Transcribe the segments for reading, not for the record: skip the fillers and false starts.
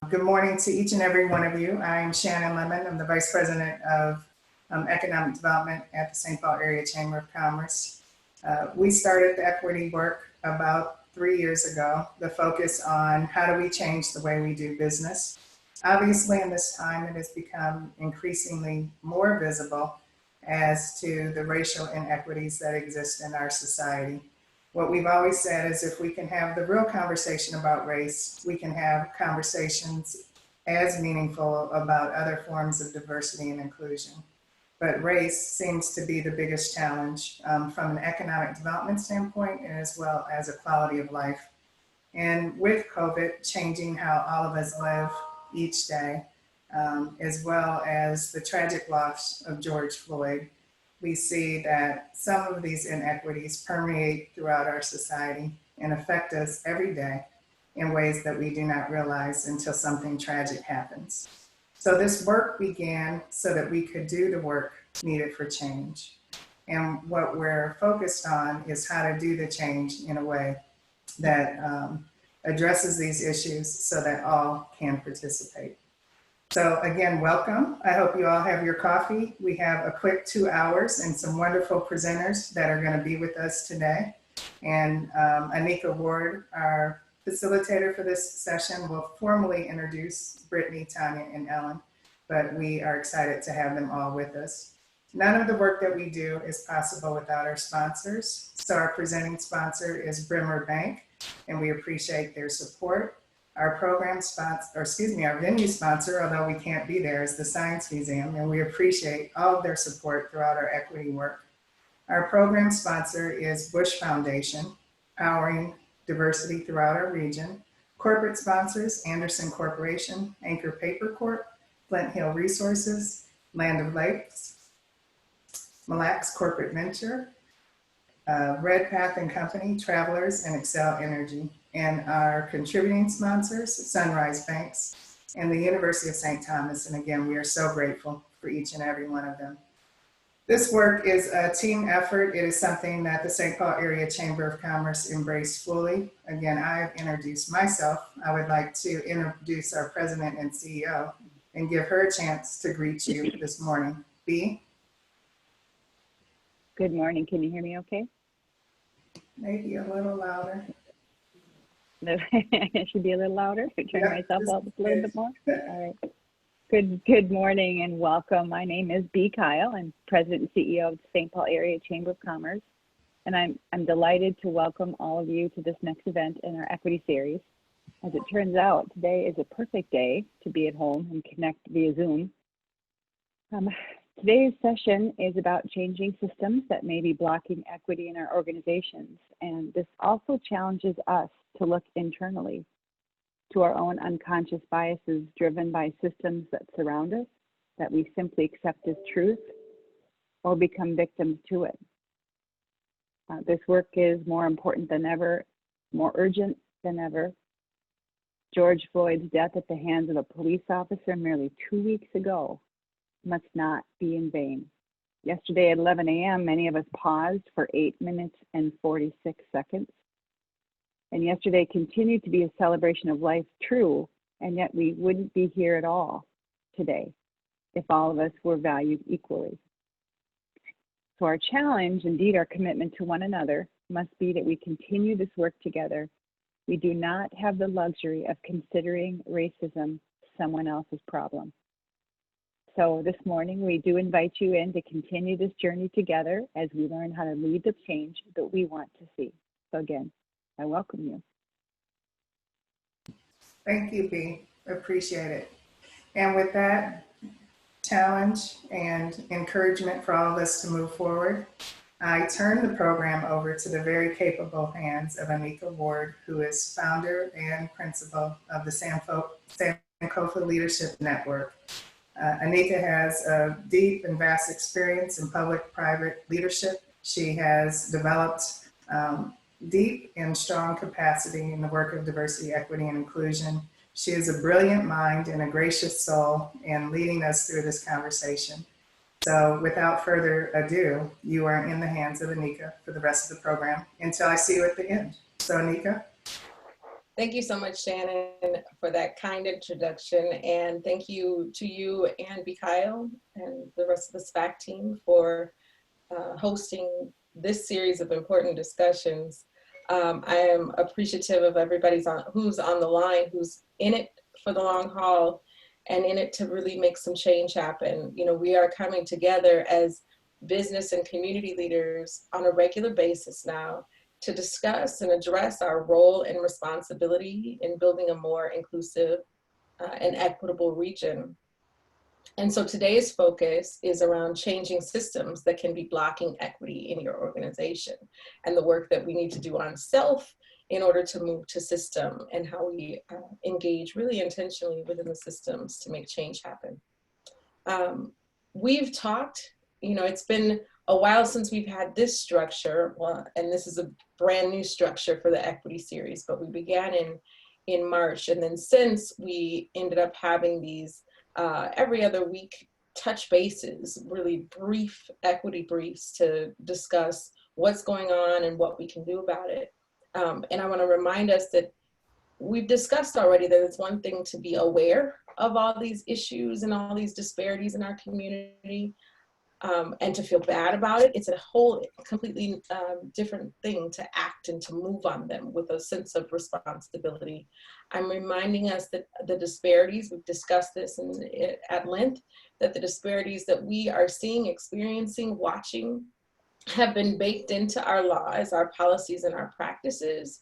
Good morning to each and every one of you. I'm Shannon Lemon. I'm the Vice President of Economic Development at the St. Paul Area Chamber of Commerce. We started the equity work about 3 years ago, the focus on how do we change the way we do business. Obviously, in this time, it has become increasingly more visible as to the racial inequities that exist in our society. What we've always said is if we can have the real conversation about race, we can have conversations as meaningful about other forms of diversity and inclusion. But race seems to be the biggest challenge from an economic development standpoint as well as a quality of life. And with COVID changing how all of us live each day, as well as the tragic loss of George Floyd, we see that some of these inequities permeate throughout our society and affect us every day in ways that we do not realize until something tragic happens. So this work began so that we could do the work needed for change. And what we're focused on is how to do the change in a way that addresses these issues so that all can participate. So again, welcome. I hope you all have your coffee. We have a quick 2 hours and some wonderful presenters that are going to be with us today. And Anika Ward, our facilitator for this session, will formally introduce Brittany, Tanya, and Ellen, but we are excited to have them all with us. None of the work that we do is possible without our sponsors. So our presenting sponsor is Bremer Bank, and we appreciate their support. Our program sponsor, our venue sponsor, although we can't be there, is the Science Museum, and we appreciate all of their support throughout our equity work. Our program sponsor is Bush Foundation, powering diversity throughout our region. Corporate sponsors, Anderson Corporation, Anchor Paper Corp, Flint Hill Resources, Land of Lakes, Mille Lacs Corporate Venture, Redpath and Company, Travelers, and Excel Energy. And our contributing sponsors, Sunrise Banks and the University of St. Thomas. And again, we are so grateful for each and every one of them. This work is a team effort. It is something that the St. Paul Area Chamber of Commerce embraced fully. Again, I've introduced myself. I would like to introduce our president and CEO and give her a chance to greet you this morning. B? Good morning. Can you hear me okay? Maybe a little louder. I should be a little louder. Turn myself up a little bit more. All right. Good morning and welcome. My name is B. Kyle. I'm President and CEO of the St. Paul Area Chamber of Commerce, and I'm delighted to welcome all of you to this next event in our equity series. As it turns out, today is a perfect day to be at home and connect via Zoom. Today's session is about changing systems that may be blocking equity in our organizations, and this also challenges us to look internally to our own unconscious biases driven by systems that surround us, that we simply accept as truth or become victims to it. This work is more important than ever, more urgent than ever. George Floyd's death at the hands of a police officer merely 2 weeks ago must not be in vain. Yesterday at 11 a.m., many of us paused for 8 minutes and 46 seconds. And yesterday continued to be a celebration of life, true, and yet we wouldn't be here at all today if all of us were valued equally. So our challenge, indeed our commitment to one another, must be that we continue this work together. We do not have the luxury of considering racism someone else's problem. So this morning, we do invite you in to continue this journey together as we learn how to lead the change that we want to see. So again, I welcome you. Thank you, B. Appreciate it. And with that challenge and encouragement for all of us to move forward, I turn the program over to the very capable hands of Anika Ward, who is founder and principal of the Sankofa Leadership Network. Anika has a deep and vast experience in public-private leadership. She has developed deep and strong capacity in the work of diversity, equity, and inclusion. She is a brilliant mind and a gracious soul in leading us through this conversation. So without further ado, you are in the hands of Anika for the rest of the program until I see you at the end. So Anika. Thank you so much, Shannon, for that kind introduction. And thank you to you and Mikhail and the rest of the SPAC team for hosting this series of important discussions. I am appreciative of who's on the line, who's in it for the long haul and in it to really make some change happen. You know, we are coming together as business and community leaders on a regular basis now to discuss and address our role and responsibility in building a more inclusive and equitable region. And so today's focus is around changing systems that can be blocking equity in your organization and the work that we need to do on self in order to move to system, and how we engage really intentionally within the systems to make change happen. We've talked, you know, it's been a while since we've had this structure, well, and this is a brand new structure for the equity series, but we began in March. And then since we ended up having these every other week touch bases, really brief equity briefs to discuss what's going on and what we can do about it. And I want to remind us that we've discussed already that it's one thing to be aware of all these issues and all these disparities in our community, and to feel bad about it. It's a whole completely different thing to act and to move on them with a sense of responsibility. I'm reminding us that the disparities, we've discussed this at length, that the disparities that we are seeing, experiencing, watching, have been baked into our laws, our policies, and our practices,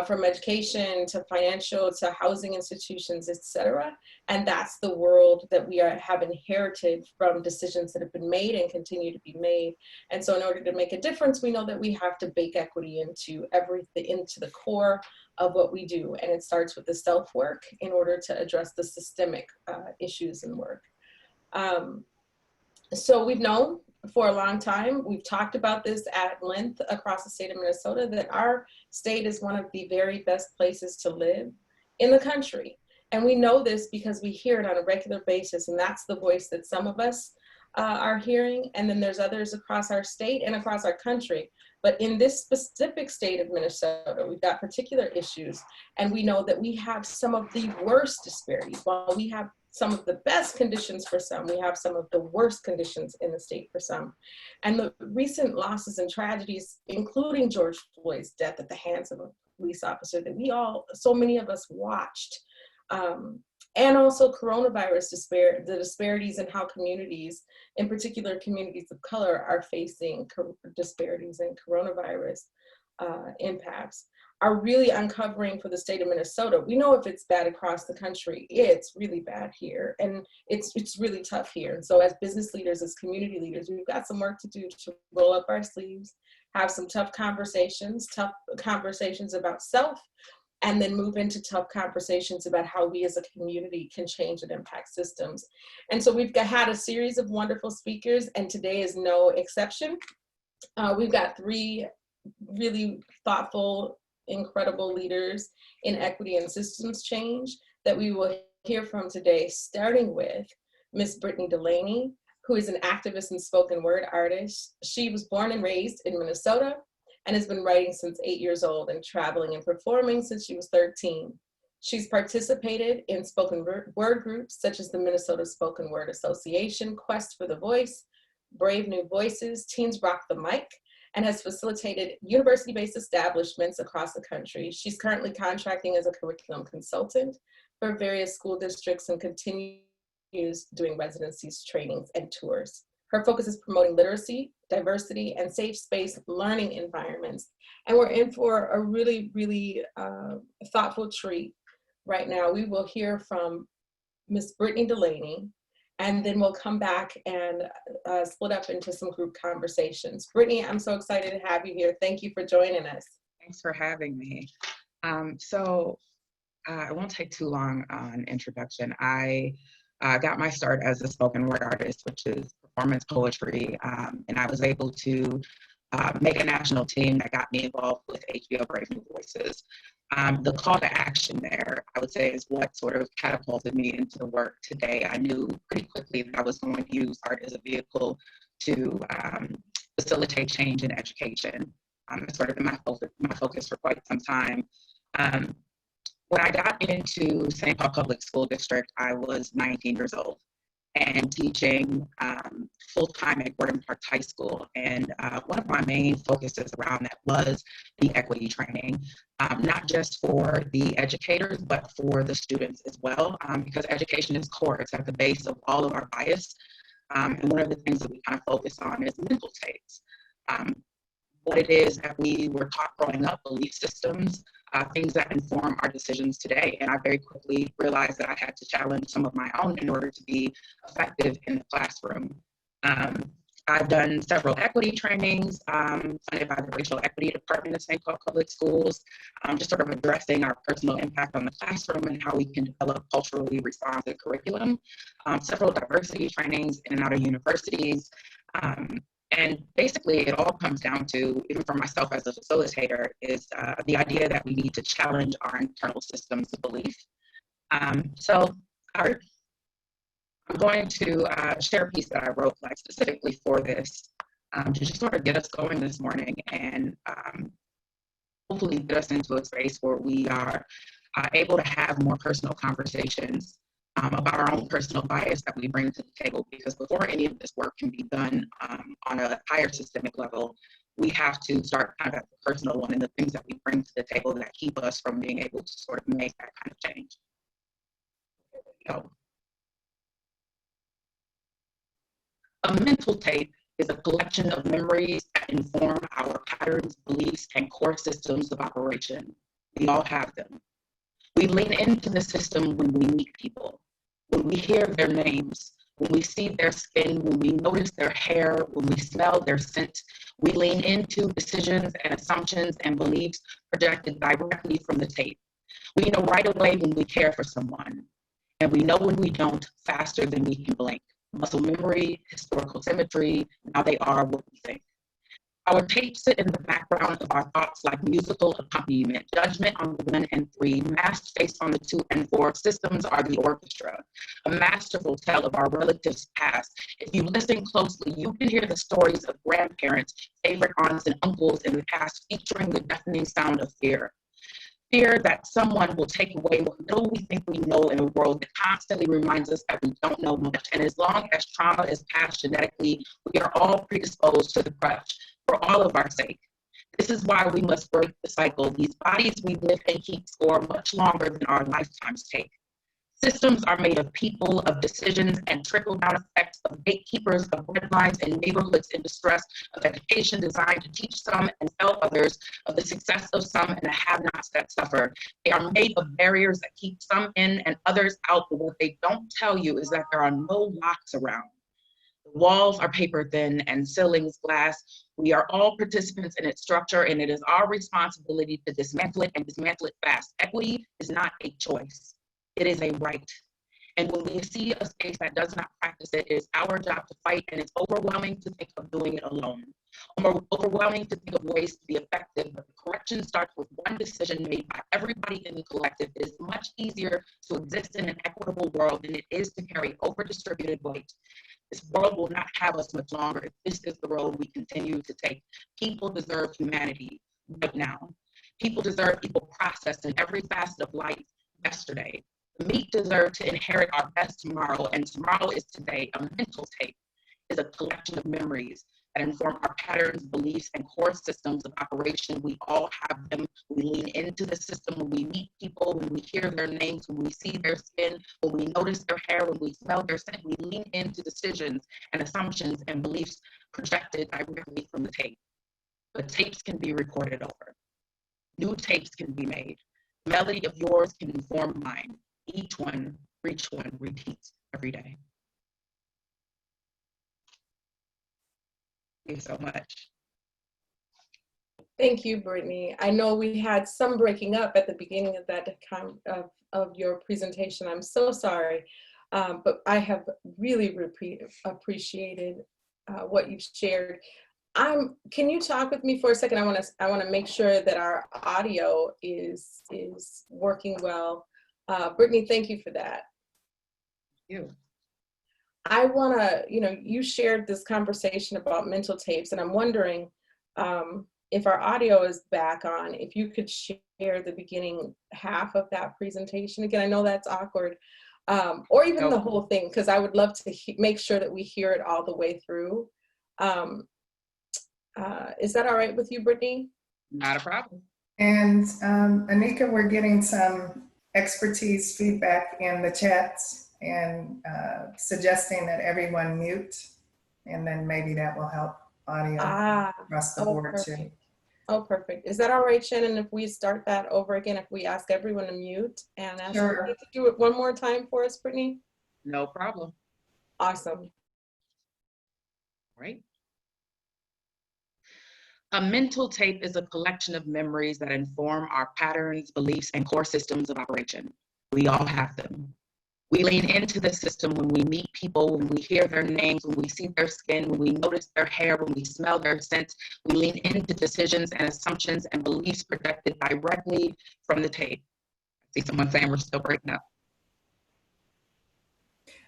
from education to financial to housing institutions, et cetera. And that's the world that we have inherited from decisions that have been made and continue to be made. And so in order to make a difference, we know that we have to bake equity into everything, into the core of what we do. And it starts with the self-work in order to address the systemic issues in work. So we've known for a long time, we've talked about this at length across the state of Minnesota, that our state is one of the very best places to live in the country. And we know this because we hear it on a regular basis, and that's the voice that some of us are hearing, and then there's others across our state and across our country. But in this specific state of Minnesota, we've got particular issues, and we know that we have some of the worst disparities. While we have some of the best conditions for some, we have some of the worst conditions in the state for some. And the recent losses and tragedies, including George Floyd's death at the hands of a police officer that so many of us watched, and also coronavirus the disparities in how communities, in particular communities of color, are facing disparities in coronavirus impacts, are really uncovering for the state of Minnesota. We know if it's bad across the country, it's really bad here, and it's really tough here. And so as business leaders, as community leaders, we've got some work to do to roll up our sleeves, have some tough conversations about self, and then move into tough conversations about how we as a community can change and impact systems. And so we've had a series of wonderful speakers, and today is no exception. We've got three really thoughtful, incredible leaders in equity and systems change that we will hear from today, starting with Miss Brittany Delaney, who is an activist and spoken word artist. She was born and raised in Minnesota and has been writing since 8 years old and traveling and performing since she was 13. She's participated in spoken word groups such as the Minnesota Spoken Word Association, Quest for the Voice, Brave New Voices, Teens Rock the Mic, and has facilitated university-based establishments across the country. She's currently contracting as a curriculum consultant for various school districts and continues doing residencies, trainings, and tours. Her focus is promoting literacy, diversity, and safe space learning environments. And we're in for a really, really thoughtful treat right now. We will hear from Miss Brittany Delaney, and then we'll come back and split up into some group conversations. Brittany, I'm so excited to have you here. Thank you for joining us. Thanks for having me. So I won't take too long on introduction. I got my start as a spoken word artist, which is performance poetry, and I was able to make a national team that got me involved with HBO Brave New Voices. The call to action there, I would say, is what sort of catapulted me into the work today. I knew pretty quickly that I was going to use art as a vehicle to facilitate change in education. It's sort of been my focus for quite some time. When I got into St. Paul Public School District, I was 19 years old and teaching full-time at Gordon Park High School. And one of my main focuses around that was the equity training, not just for the educators, but for the students as well, because education is core. It's at the base of all of our bias. And one of the things that we kind of focus on is mental states. What it is that we were taught growing up, belief systems, things that inform our decisions today. And I very quickly realized that I had to challenge some of my own in order to be effective in the classroom. I've done several equity trainings funded by the Racial Equity Department of St. Paul Public Schools, just sort of addressing our personal impact on the classroom and how we can develop culturally responsive curriculum. Several diversity trainings in and out of universities. And basically, it all comes down to, even for myself as a facilitator, is the idea that we need to challenge our internal systems of belief. So I'm going to share a piece that I wrote specifically for this to just sort of get us going this morning and hopefully get us into a space where we are able to have more personal conversations about our own personal bias that we bring to the table, because before any of this work can be done on a higher systemic level, we have to start kind of at the personal one and the things that we bring to the table that keep us from being able to sort of make that kind of change. So, a mental tape is a collection of memories that inform our patterns, beliefs, and core systems of operation. We all have them. We lean into the system when we meet people, when we hear their names, when we see their skin, when we notice their hair, when we smell their scent. We lean into decisions and assumptions and beliefs projected directly from the tape. We know right away when we care for someone, and we know when we don't faster than we can blink. Muscle memory, historical symmetry, now they are what we think. Our tapes sit in the background of our thoughts like musical accompaniment. Judgment on the 1 and 3, masked face on the 2 and 4. Systems are the orchestra, a masterful tale of our relatives' past. If you listen closely, you can hear the stories of grandparents, favorite aunts, and uncles in the past, featuring the deafening sound of fear. Fear that someone will take away what little we think we know in a world that constantly reminds us that we don't know much. And as long as trauma is passed genetically, we are all predisposed to the crutch. For all of our sake. This is why we must break the cycle. These bodies we live and keep score much longer than our lifetimes take. Systems are made of people, of decisions, and trickle-down effects of gatekeepers, of breadlines and neighborhoods in distress, of education designed to teach some and fail others, of the success of some and the have-nots that suffer. They are made of barriers that keep some in and others out, but what they don't tell you is that there are no locks around. The walls are paper thin and ceilings glass. We are all participants in its structure, and it is our responsibility to dismantle it and dismantle it fast. Equity is not a choice. It is a right. And when we see a space that does not practice it, it is our job to fight, and it's overwhelming to think of doing it alone. Overwhelming to think of ways to be effective, but the correction starts with one decision made by everybody in the collective. It is much easier to exist in an equitable world than it is to carry over-distributed weight. This world will not have us much longer if this is the road we continue to take. People deserve humanity right now. People deserve equal process in every facet of life yesterday. The meek deserve to inherit our best tomorrow, and tomorrow is today. A mental tape is a collection of memories that inform our patterns, beliefs, and core systems of operation. We all have them. We lean into the system when we meet people, when we hear their names, when we see their skin, when we notice their hair, when we smell their scent. We lean into decisions and assumptions and beliefs projected directly from the tape. But tapes can be recorded over. New tapes can be made. The melody of yours can inform mine. Each one repeats every day. Thank you so much. Thank you, Brittany. I know we had some breaking up at the beginning of that of your presentation. I'm so sorry, but I have really appreciated what you've shared. Can you talk with me for a second? I want to make sure that our audio is working well. Brittany, thank you for that. Thank you. I want to, you shared this conversation about mental tapes, and I'm wondering if our audio is back on, if you could share the beginning half of that presentation again? I know that's awkward. Or even the whole thing, because I would love to make sure that we hear it all the way through. Is that all right with you, Brittany? Not a problem. And Anika, we're getting some expertise feedback in the chats and suggesting that everyone mute, and then maybe that will help audio across the board perfect. too. Oh, perfect. Is that all right, Shannon, if we start that over again, if we ask everyone to mute and ask you to do it one more time for us, Brittany? No problem. Awesome. Right. A mental tape is a collection of memories that inform our patterns, beliefs, and core systems of operation. We all have them. We lean into the system when we meet people, when we hear their names, when we see their skin, when we notice their hair, when we smell their scent. We lean into decisions and assumptions and beliefs projected directly from the tape. I see someone saying we're still breaking up.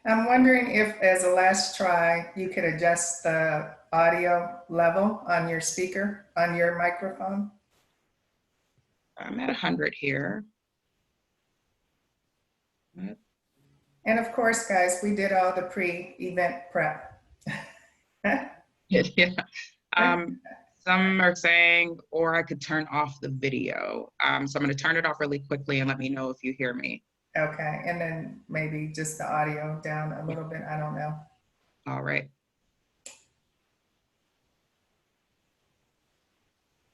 I'm wondering if, as a last try, you could adjust the audio level on your speaker, on your microphone. I'm at 100 here. And of course, guys, we did all the pre-event prep. Yeah. Some are saying, or I could turn off the video. So I'm going to turn it off really quickly and let me know if you hear me. Okay, and then maybe just the audio down a little bit. I don't know. All right.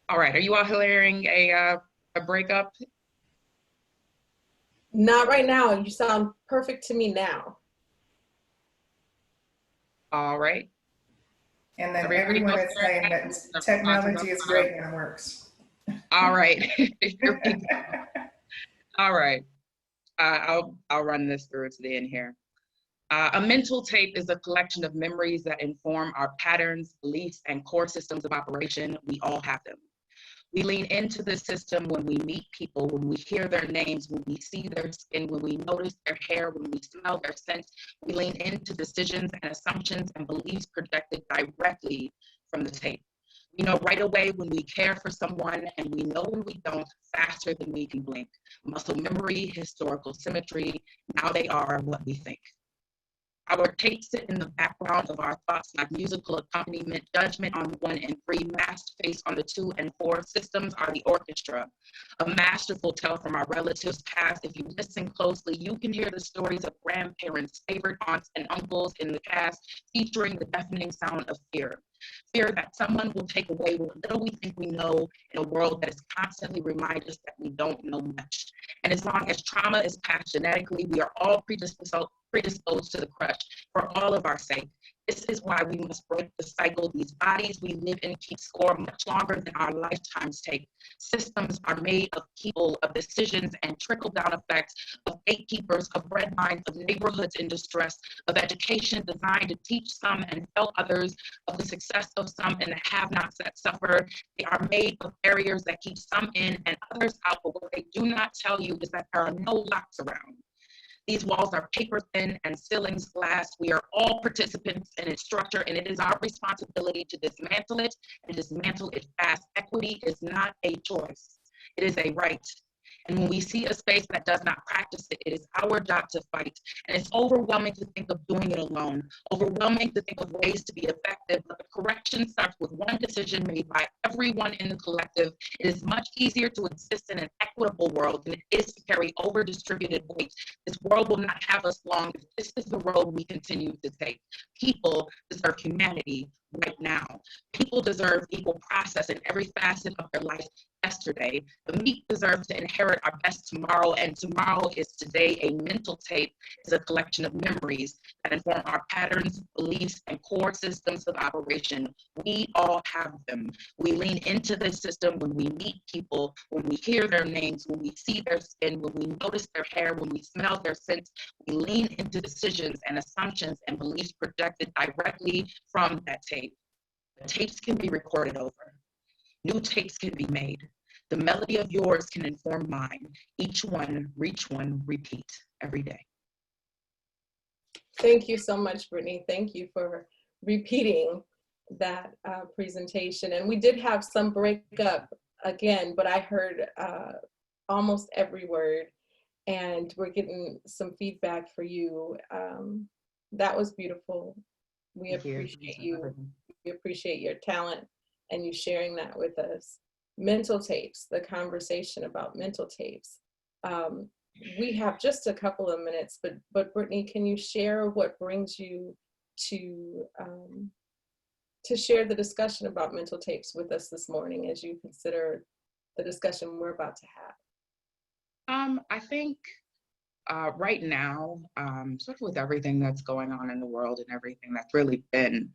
All right. Are you all hearing a breakup? Not right now. You sound perfect to me now. All right. And then everyone is saying that technology is great and it works. All right. Here we go. All right. I'll run this through to the end here. A mental tape is a collection of memories that inform our patterns, beliefs, and core systems of operation. We all have them. We lean into the system when we meet people, when we hear their names, when we see their skin, when we notice their hair, when we smell their scent. We lean into decisions and assumptions and beliefs projected directly from the tape. We know right away when we care for someone, and we know when we don't faster than we can blink. Muscle memory, historical symmetry, now they are what we think. Our tapes sit in the background of our thoughts like musical accompaniment, judgment on 1 and 3, masked face on the 2 and 4. Systems are the orchestra. A masterful tale from our relatives' past. If you listen closely, you can hear the stories of grandparents, favorite aunts, and uncles in the cast, featuring the deafening sound of fear. Fear that someone will take away what little we think we know in a world that is constantly reminding us that we don't know much. And as long as trauma is passed genetically, we are all predisposed to the crush for all of our sake. This is why we must break the cycle. These bodies we live in keep score much longer than our lifetimes take. Systems are made of people, of decisions and trickle-down effects, of gatekeepers, of bread lines, of neighborhoods in distress, of education designed to teach some and fail others, of the success of some and the have-nots that suffer. They are made of barriers that keep some in and others out, but what they do not tell you is that there are no locks around. These walls are paper thin and ceilings glass. We are all participants in its structure, and it is our responsibility to dismantle it and dismantle it fast. Equity is not a choice. It is a right. And when we see a space that does not practice it, it is our job to fight. And it's overwhelming to think of doing it alone, overwhelming to think of ways to be effective, but the correction starts with one decision made by everyone in the collective. It is much easier to exist in an equitable world than it is to carry over-distributed weight. This world will not have us long if this is the road we continue to take. People deserve humanity right now. People deserve equal process in every facet of their life yesterday. The meek deserve to inherit our best tomorrow, and tomorrow is today. A mental tape is a collection of memories that inform our patterns, beliefs, and core systems of operation. We all have them. We lean into this system when we meet people, when we hear their names, when we see their skin, when we notice their hair, when we smell their scents. We lean into decisions and assumptions and beliefs projected directly from that tape. The tapes can be recorded over. New tapes can be made. The melody of yours can inform mine. Each one, reach one, repeat every day. Thank you so much, Brittany. Thank you for repeating that presentation. And we did have some breakup again, but I heard almost every word, and we're getting some feedback for you. That was beautiful. We Thank you. appreciate you. We appreciate your talent and you sharing that with us. Mental tapes, the conversation about mental tapes. We have just a couple of minutes, but Brittany, can you share what brings you to share the discussion about mental tapes with us this morning as you consider the discussion we're about to have? I think right now, sort of with everything that's going on in the world and everything that's really been,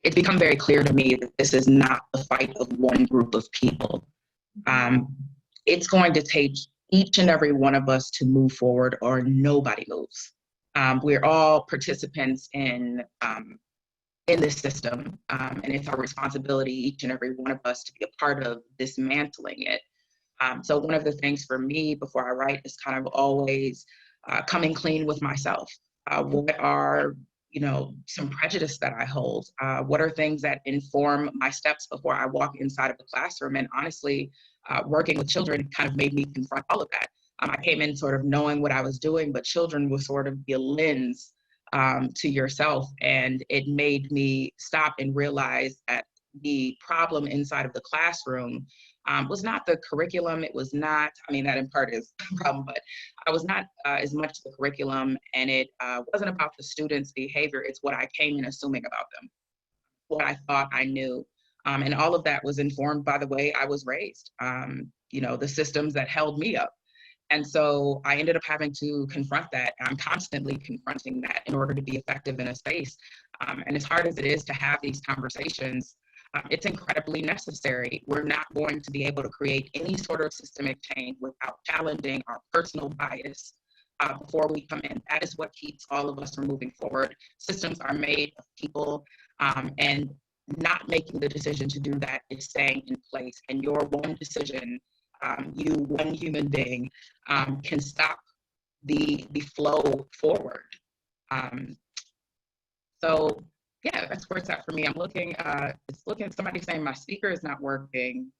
it's become very clear to me that this is not the fight of one group of people. It's going to take each and every one of us to move forward, or nobody moves. We're all participants in this system, and it's our responsibility, each and every one of us, to be a part of dismantling it. So one of the things for me before I write is kind of always coming clean with myself. What are, some prejudice that I hold? What are things that inform my steps before I walk inside of the classroom? And honestly, working with children kind of made me confront all of that. I came in sort of knowing what I was doing, but children will sort of be a lens to yourself. And it made me stop and realize that the problem inside of the classroom was not the curriculum. It was not, that in part is a problem, but I was not as much the curriculum, and it wasn't about the students' behavior. It's what I came in assuming about them, what I thought I knew. And all of that was informed by the way I was raised, the systems that held me up. And so I ended up having to confront that. I'm constantly confronting that in order to be effective in a space. And as hard as it is to have these conversations, it's incredibly necessary. We're not going to be able to create any sort of systemic change without challenging our personal bias before we come in. That is what keeps all of us from moving forward. Systems are made of people, and not making the decision to do that is staying in place. And your one decision, you, one human being, can stop the flow forward. So yeah, that's where it's at for me. I'm looking, somebody's saying my speaker is not working.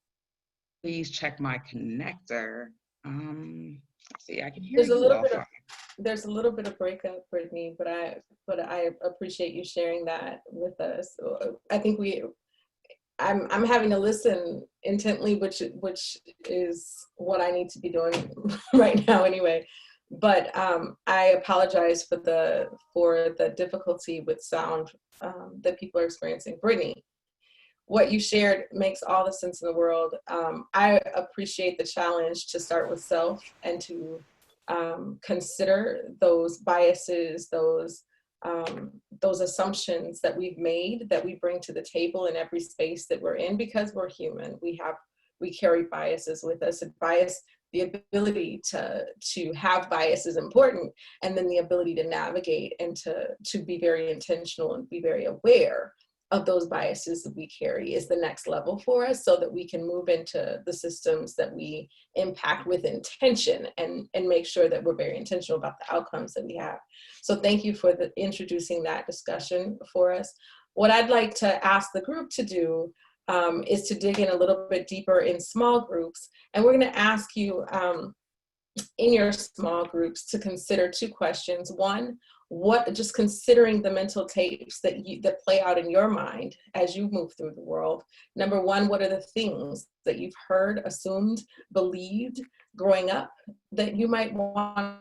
Please check my connector. Let's see, I can hear you all fine. There's a little bit of breakup, Brittany, but I appreciate you sharing that with us. I think I'm having to listen intently, which is what I need to be doing right now anyway. But I apologize for the difficulty with sound that people are experiencing. Brittany, what you shared makes all the sense in the world. I appreciate the challenge to start with self and to consider those biases, those assumptions that we've made that we bring to the table in every space that we're in, because we're human. We carry biases with us, and the ability to have bias is important, and then the ability to navigate and to be very intentional and be very aware of those biases that we carry is the next level for us, so that we can move into the systems that we impact with intention and make sure that we're very intentional about the outcomes that we have. So thank you for introducing that discussion for us. What I'd like to ask the group to do is to dig in a little bit deeper in small groups. And we're going to ask you in your small groups to consider two questions. One, just considering the mental tapes that play out in your mind as you move through the world. Number one, what are the things that you've heard, assumed, believed growing up that you might want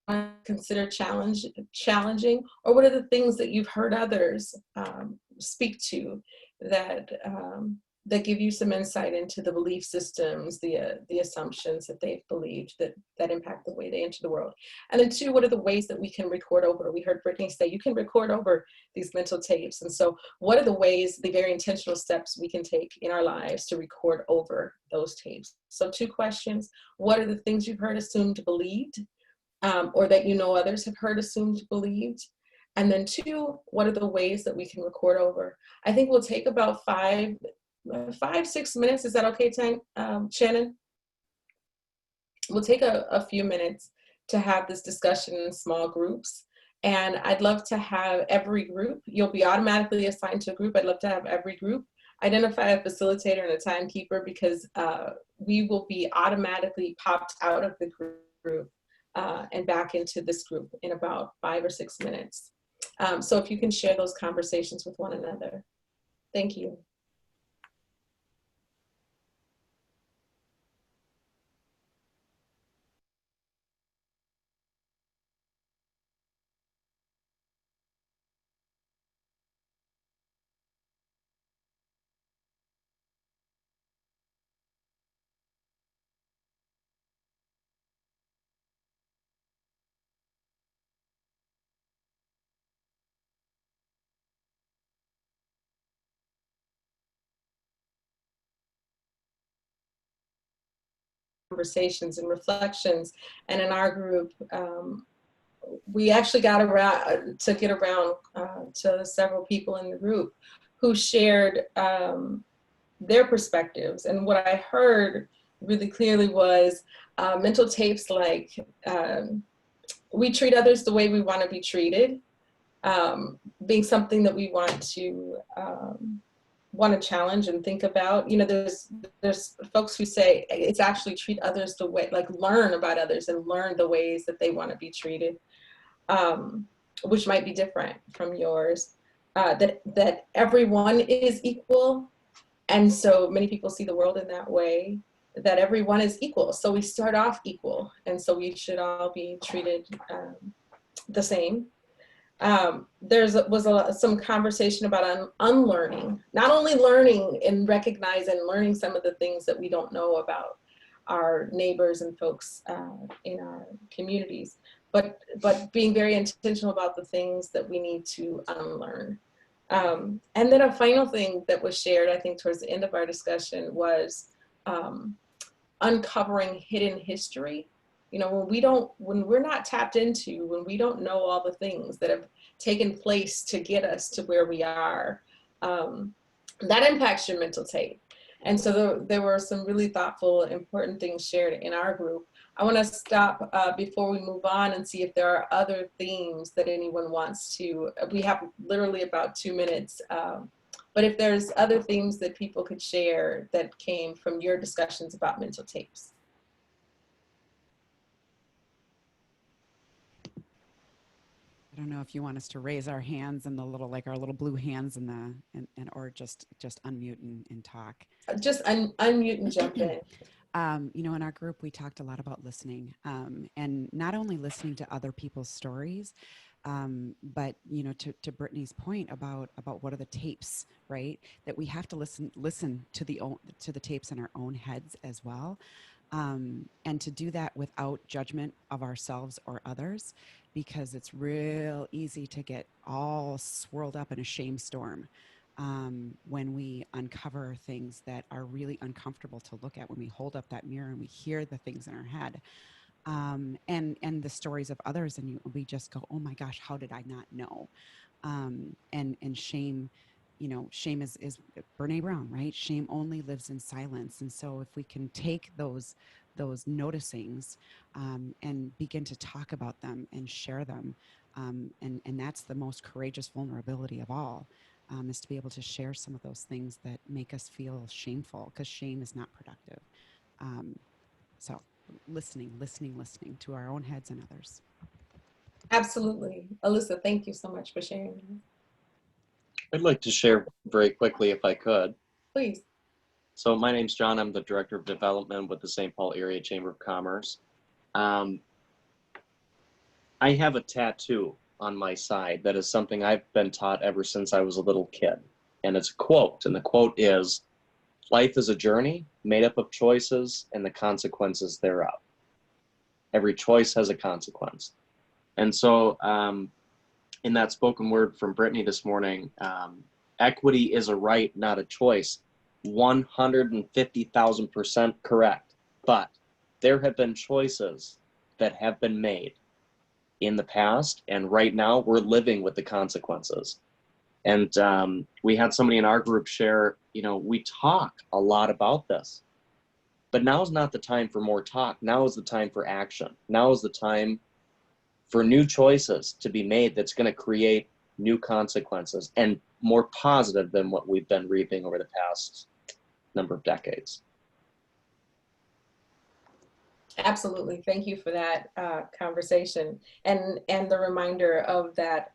to consider challenging? Or what are the things that you've heard others speak to that give you some insight into the belief systems, the assumptions that they've believed that impact the way they enter the world? And then two, what are the ways that we can record over? We heard Brittany say you can record over these mental tapes. And so what are the ways, the very intentional steps we can take in our lives to record over those tapes? So two questions: what are the things you've heard, assumed, believed, or that others have heard, assumed, believed? And then two, what are the ways that we can record over? I think we'll take about 5-6 minutes. Is that okay, Shannon? We'll take a few minutes to have this discussion in small groups. And I'd love to have every group, you'll be automatically assigned to a group. I'd love to have every group identify a facilitator and a timekeeper, because we will be automatically popped out of the group and back into this group in about 5 or 6 minutes. So if you can share those conversations with one another. Thank you. Conversations and reflections. And in our group, we actually got around to several people in the group who shared their perspectives. And what I heard really clearly was mental tapes like, we treat others the way we want to be treated, being something that we want to challenge and think about. You know, there's folks who say it's actually treat others the way, like learn about others and learn the ways that they want to be treated, which might be different from yours. That everyone is equal, and so many people see the world in that way. That everyone is equal, so we start off equal, and so we should all be treated the same. Some conversation about unlearning, not only learning and recognizing, learning some of the things that we don't know about our neighbors and folks in our communities, but being very intentional about the things that we need to unlearn. And then a final thing that was shared, I think, towards the end of our discussion was uncovering hidden history. You know, when we're not tapped into, when we don't know all the things that have taken place to get us to where we are, that impacts your mental tape. And so there were some really thoughtful, important things shared in our group. I want to stop before we move on and see if there are other themes that anyone wants to. We have literally about 2 minutes. But if there's other themes that people could share that came from your discussions about mental tapes. I don't know if you want us to raise our hands and the little, like our little blue hands and or just unmute and talk. Just unmute and jump in. You know, in our group, we talked a lot about listening, and not only listening to other people's stories, but, you know, to Brittany's point about what are the tapes, right? That we have to listen to the tapes in our own heads as well. And to do that without judgment of ourselves or others, because it's real easy to get all swirled up in a shame storm when we uncover things that are really uncomfortable to look at, when we hold up that mirror and we hear the things in our head, and the stories of others, and we just go, oh my gosh, how did I not know? And shame, you know, shame is Brene Brown, right? Shame only lives in silence. And so if we can take those noticings and begin to talk about them and share them, and that's the most courageous vulnerability of all, is to be able to share some of those things that make us feel shameful, because shame is not productive. So listening to our own heads and others. Absolutely. Alyssa, thank you so much for sharing. I'd like to share very quickly if I could. Please. So my name's John. I'm the Director of Development with the St. Paul Area Chamber of Commerce. I have a tattoo on my side that is something I've been taught ever since I was a little kid. And it's a quote, and the quote is, "Life is a journey made up of choices and the consequences thereof." Every choice has a consequence. And so in that spoken word from Brittany this morning, equity is a right, not a choice. 150,000% correct. But there have been choices that have been made in the past, and right now we're living with the consequences. And we had somebody in our group share, you know, we talk a lot about this, but now is not the time for more talk. Now is the time for action. Now is the time for new choices to be made that's going to create new consequences. And more positive than what we've been reaping over the past number of decades. Absolutely. Thank you for that conversation and the reminder of that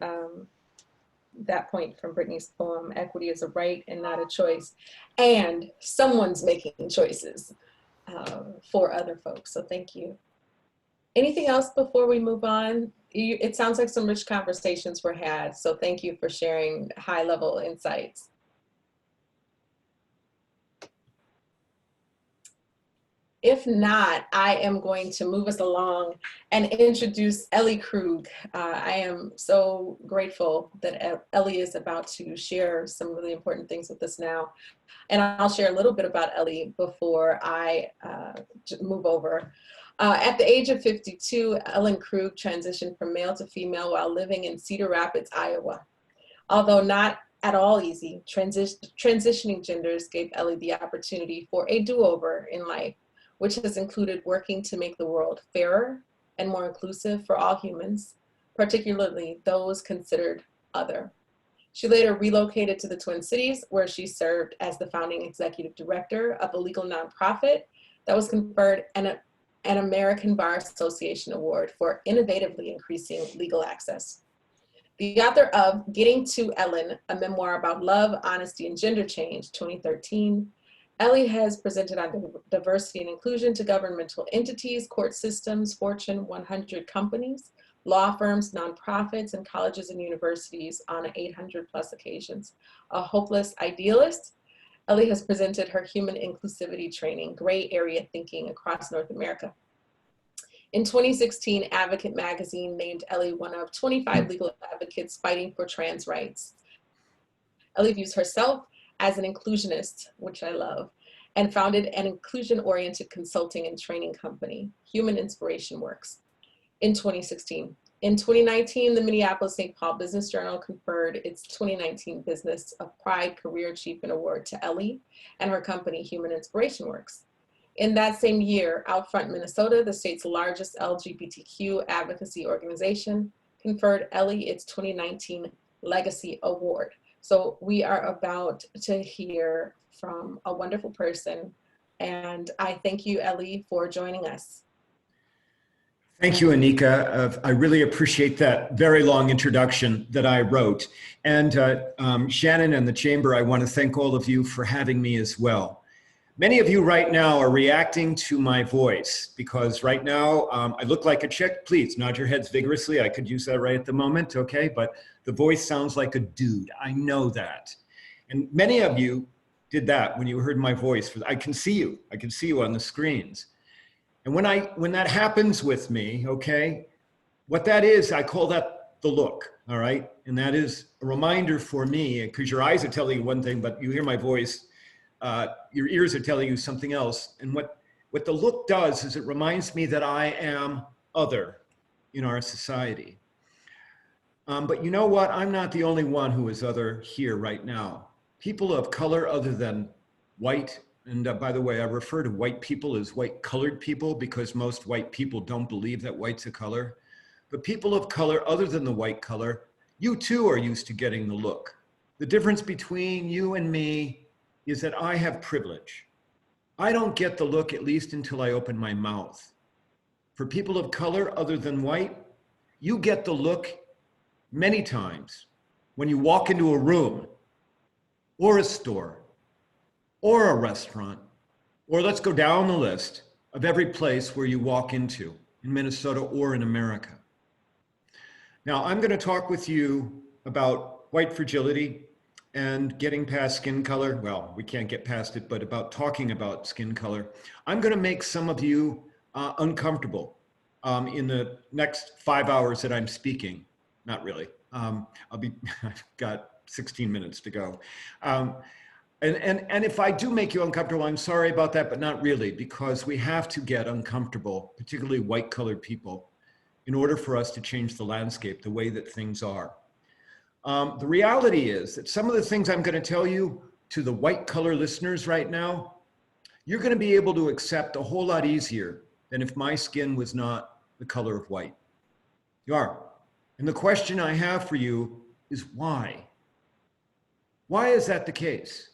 that point from Brittany's poem, equity is a right and not a choice. And someone's making choices for other folks. So thank you. Anything else before we move on? It sounds like some rich conversations were had. So thank you for sharing high level insights. If not, I am going to move us along and introduce Ellie Krug. I am so grateful that Ellie is about to share some really important things with us now. And I'll share a little bit about Ellie before I move over. At the age of 52, Ellen Krug transitioned from male to female while living in Cedar Rapids, Iowa. Although not at all easy, transitioning genders gave Ellie the opportunity for a do-over in life, which has included working to make the world fairer and more inclusive for all humans, particularly those considered other. She later relocated to the Twin Cities, where she served as the founding executive director of a legal nonprofit that was conferred an American Bar Association award for innovatively increasing legal access. The author of Getting to Ellen, a memoir about love, honesty, and gender change, 2013, Ellie has presented on diversity and inclusion to governmental entities, court systems, Fortune 100 companies, law firms, nonprofits, and colleges and universities on 800 plus occasions. A hopeless idealist, Ellie has presented her human inclusivity training, Gray Area Thinking, across North America. In 2016, Advocate Magazine named Ellie one of 25 legal advocates fighting for trans rights. Ellie views herself as an inclusionist, which I love, and founded an inclusion-oriented consulting and training company, Human Inspiration Works, in 2016. In 2019, the Minneapolis-St. Paul Business Journal conferred its 2019 Business of Pride Career Achievement Award to Ellie and her company, Human Inspiration Works. In that same year, Outfront Minnesota, the state's largest LGBTQ advocacy organization, conferred Ellie its 2019 Legacy Award. So we are about to hear from a wonderful person, and I thank you, Ellie, for joining us. Thank you, Anika. I really appreciate that very long introduction that I wrote. And Shannon and the Chamber, I want to thank all of you for having me as well. Many of you right now are reacting to my voice because right now I look like a chick. Please nod your heads vigorously. I could use that right at the moment, okay? But the voice sounds like a dude. I know that. And many of you did that when you heard my voice. I can see you. I can see you on the screens. And when that happens with me, okay, what that is, I call that the look, all right? And that is a reminder for me, because your eyes are telling you one thing, but you hear my voice, your ears are telling you something else. And what the look does is it reminds me that I am other in our society. But you know what? I'm not the only one who is other here right now. People of color other than white, and by the way, I refer to white people as white colored people because most white people don't believe that white's a color. But people of color other than the white color, you too are used to getting the look. The difference between you and me is that I have privilege. I don't get the look at least until I open my mouth. For people of color other than white, you get the look many times when you walk into a room or a store or a restaurant, or let's go down the list of every place where you walk into in Minnesota or in America. Now, I'm going to talk with you about white fragility and getting past skin color. Well, we can't get past it, but about talking about skin color. I'm going to make some of you uncomfortable in the next 5 hours that I'm speaking. Not really. I've got 16 minutes to go. And if I do make you uncomfortable, I'm sorry about that, but not really, because we have to get uncomfortable, particularly white colored people, in order for us to change the landscape, the way that things are. The reality is that some of the things I'm going to tell you to the white collar listeners right now, you're going to be able to accept a whole lot easier than if my skin was not the color of white. You are. And the question I have for you is why? Why is that the case?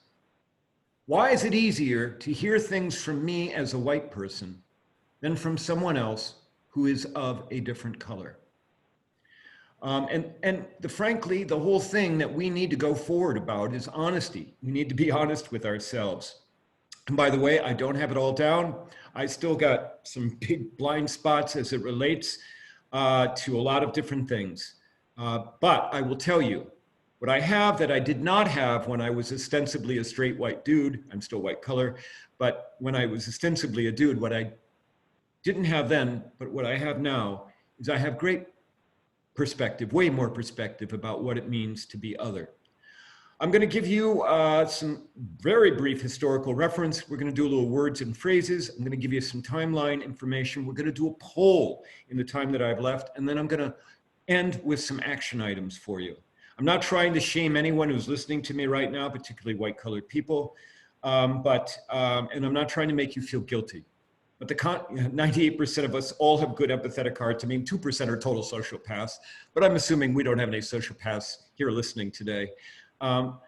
Why is it easier to hear things from me as a white person than from someone else who is of a different color? Frankly, the whole thing that we need to go forward about is honesty. We need to be honest with ourselves. And by the way, I don't have it all down. I still got some big blind spots as it relates to a lot of different things. But I will tell you, what I have that I did not have when I was ostensibly a straight white dude, I'm still white color, but when I was ostensibly a dude, what I didn't have then, but what I have now, is I have great perspective, way more perspective about what it means to be other. I'm going to give you some very brief historical reference. We're going to do a little words and phrases. I'm going to give you some timeline information. We're going to do a poll in the time that I've left, and then I'm going to end with some action items for you. I'm not trying to shame anyone who's listening to me right now, particularly white colored people, and I'm not trying to make you feel guilty. But 98% of us all have good empathetic hearts. I mean, 2% are total sociopaths, but I'm assuming we don't have any sociopaths here listening today. But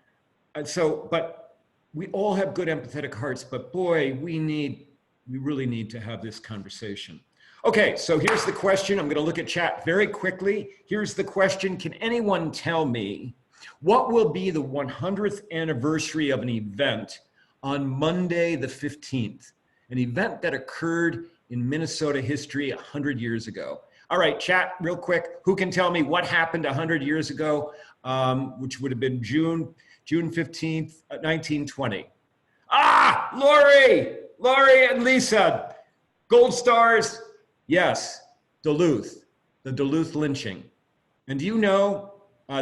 we all have good empathetic hearts, but boy, we really need to have this conversation. Okay, so here's the question. I'm going to look at chat very quickly. Here's the question. Can anyone tell me what will be the 100th anniversary of an event on Monday the 15th? An event that occurred in Minnesota history 100 years ago. All right, chat, real quick. Who can tell me what happened 100 years ago, which would have been June 15th, 1920? Ah, Lori and Lisa. Gold stars. Yes, Duluth, the Duluth lynching. And do you know,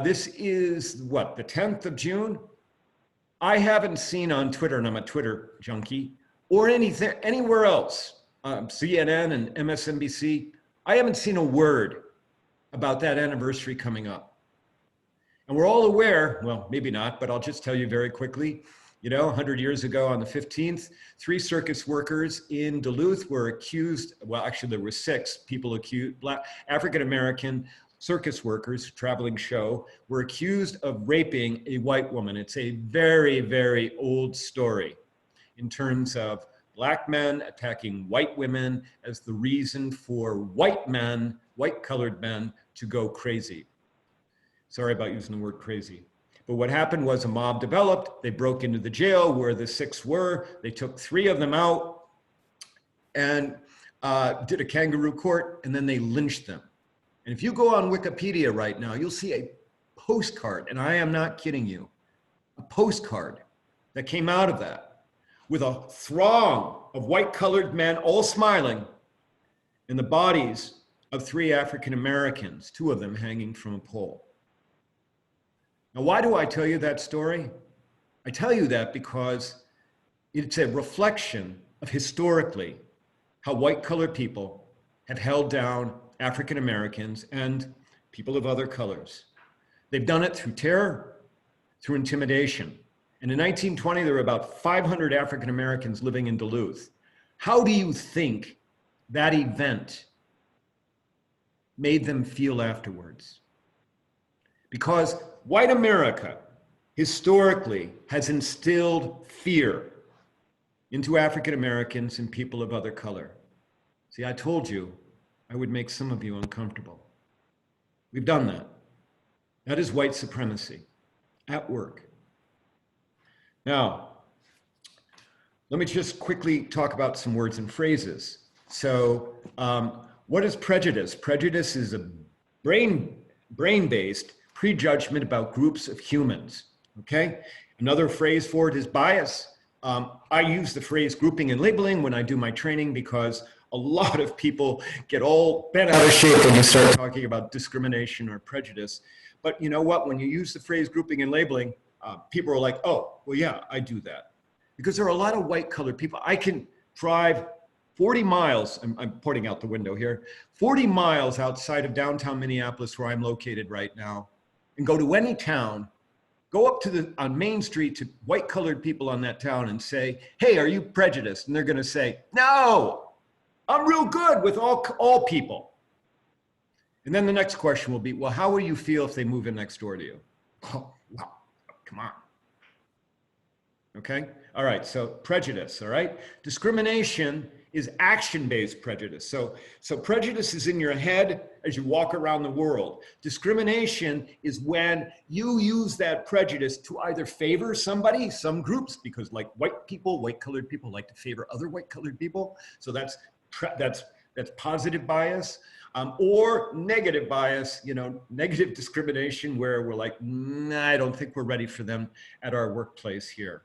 this is what, the 10th of June? I haven't seen on Twitter, and I'm a Twitter junkie, or anywhere else, CNN and MSNBC, I haven't seen a word about that anniversary coming up. And we're all aware, well, maybe not, but I'll just tell you very quickly, 100 years ago on the 15th, 3 circus workers in Duluth were accused, well, actually there were 6 people accused, Black African-American circus workers, traveling show, were accused of raping a white woman. It's a very, very old story in terms of Black men attacking white women as the reason for white colored men to go crazy. Sorry about using the word crazy. But what happened was a mob developed. They broke into the jail where the 6 were. They took 3 of them out and did a kangaroo court, and then they lynched them. And if you go on Wikipedia right now, you'll see a postcard, and I am not kidding you, a postcard that came out of that, with a throng of white-colored men all smiling, and the bodies of 3 African Americans, 2 of them hanging from a pole. Now, why do I tell you that story? I tell you that because it's a reflection of historically how white-colored people have held down African Americans and people of other colors. They've done it through terror, through intimidation. And in 1920, there were about 500 African Americans living in Duluth. How do you think that event made them feel afterwards? Because white America historically has instilled fear into African Americans and people of other color. See, I told you I would make some of you uncomfortable. We've done that. That is white supremacy at work. Now, let me just quickly talk about some words and phrases. So, what is prejudice? Prejudice is a brain-based prejudgment about groups of humans, okay? Another phrase for it is bias. I use the phrase grouping and labeling when I do my training because a lot of people get all bent out of shape when you start talking about discrimination or prejudice. But you know what? When you use the phrase grouping and labeling, people are like, oh, well, yeah, I do that. Because there are a lot of white colored people. I can drive 40 miles, I'm pointing out the window here, 40 miles outside of downtown Minneapolis where I'm located right now, and go to any town, go up to on Main Street to white colored people on that town and say, hey, are you prejudiced? And they're gonna say, no, I'm real good with all people. And then the next question will be, well, how will you feel if they move in next door to you? Oh, wow, come on. Okay. All right. So prejudice. All right. Discrimination is action-based prejudice. So prejudice is in your head as you walk around the world. Discrimination is when you use that prejudice to either favor somebody, some groups, because like white people, white colored people like to favor other white colored people. So that's positive bias. Or negative bias, negative discrimination where we're like, nah, I don't think we're ready for them at our workplace here.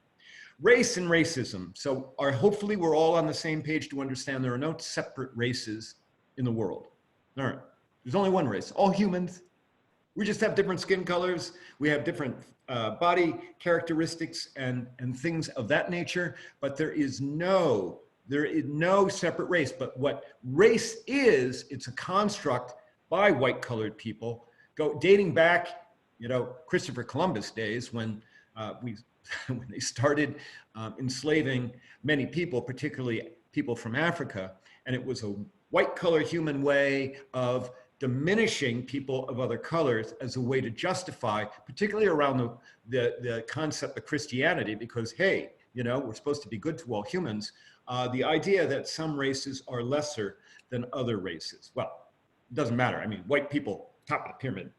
Race and racism. So hopefully we're all on the same page to understand there are no separate races in the world. All right, there's only one race, all humans. We just have different skin colors. We have different body characteristics and things of that nature, but there is no separate race. But what race is, it's a construct by white colored people, dating back, Christopher Columbus days when when they started enslaving many people, particularly people from Africa. And it was a white collar human way of diminishing people of other colors as a way to justify, particularly around the concept of Christianity, because, hey, we're supposed to be good to all humans. The idea that some races are lesser than other races. Well, it doesn't matter. I mean, white people, top of the pyramid,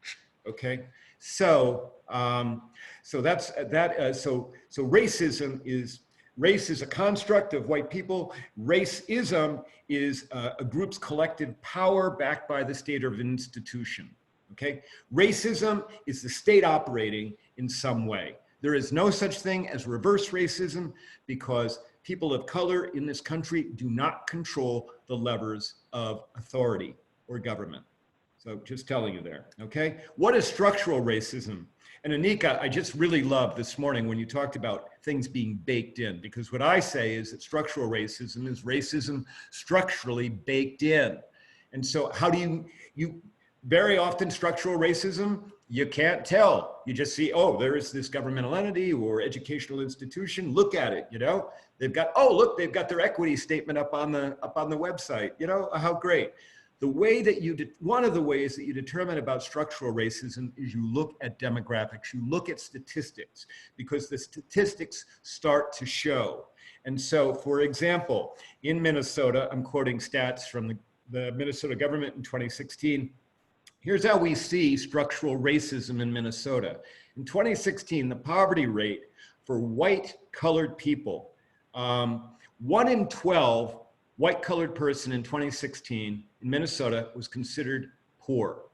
okay? So that's that. So race is a construct of white people. Racism is a group's collective power backed by the state or institution. Okay, racism is the state operating in some way. There is no such thing as reverse racism because people of color in this country do not control the levers of authority or government. So just telling you there, okay? What is structural racism? And Anika, I just really loved this morning when you talked about things being baked in, because what I say is that structural racism is racism structurally baked in. And so how do you very often structural racism, you can't tell. You just see, oh, there is this governmental entity or educational institution. Look at it, They've got, oh, look, they've got their equity statement up on the website. How great. One of the ways that you determine about structural racism is you look at demographics, you look at statistics, because the statistics start to show. And so, for example, in Minnesota, I'm quoting stats from the Minnesota government in 2016. Here's how we see structural racism in Minnesota. In 2016, the poverty rate for white colored people, 1 in 12 white colored person in 2016 in Minnesota was considered poor.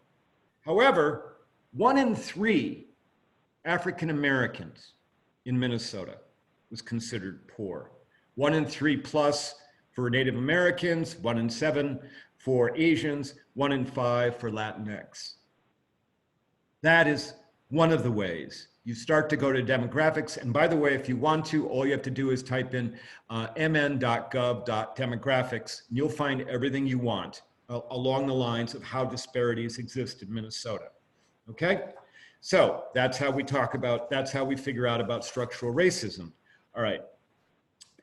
However, 1 in 3 African Americans in Minnesota was considered poor. 1 in 3 plus for Native Americans, 1 in 7 for Asians, 1 in 5 for Latinx. That is one of the ways. You start to go to demographics. And by the way, if you want to, all you have to do is type in mn.gov.demographics, and you'll find everything you want along the lines of how disparities exist in Minnesota. Okay? So that's how we figure out about structural racism. All right.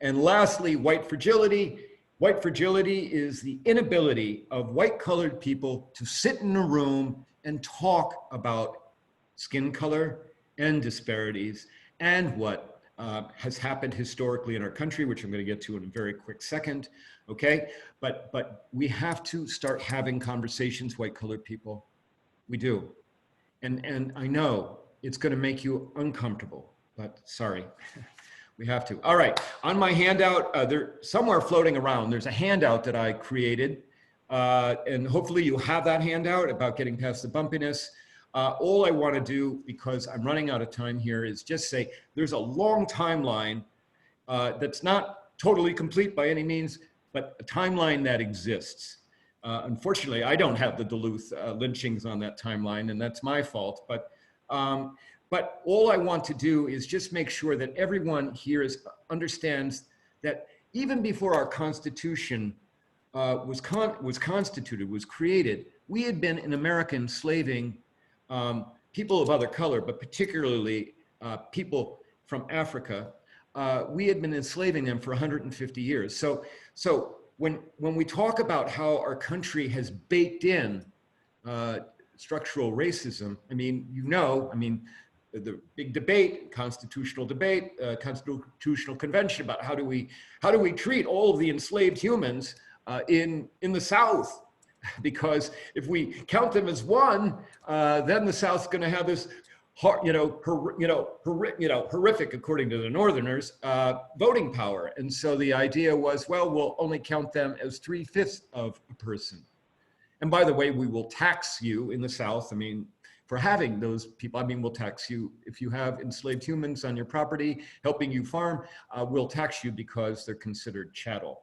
And lastly, white fragility. White fragility is the inability of white colored people to sit in a room and talk about skin color and disparities and what has happened historically in our country, which I'm going to get to in a very quick second, okay? But we have to start having conversations, white colored people. We do. And I know it's going to make you uncomfortable, but sorry. We have to. All right, on my handout, there somewhere floating around, there's a handout that I created, and hopefully you have that handout about getting past the bumpiness. All I want to do, because I'm running out of time here, is just say there's a long timeline that's not totally complete by any means, but a timeline that exists. Unfortunately, I don't have the Duluth lynchings on that timeline, and that's my fault. But all I want to do is just make sure that everyone here understands that even before our Constitution was created, we had been in America enslaving people of other color, but particularly people from Africa. We had been enslaving them for 150 years. So when we talk about how our country has baked in structural racism, the big debate, constitutional convention about how do we treat all of the enslaved humans in the South, because if we count them as one, then the South's going to have this horrific, according to the Northerners, voting power. And so the idea was, well, we'll only count them as 3/5 of a person. And by the way, we will tax you in the South. I mean, for having those people, I mean, we'll tax you if you have enslaved humans on your property helping you farm. We'll tax you because they're considered chattel.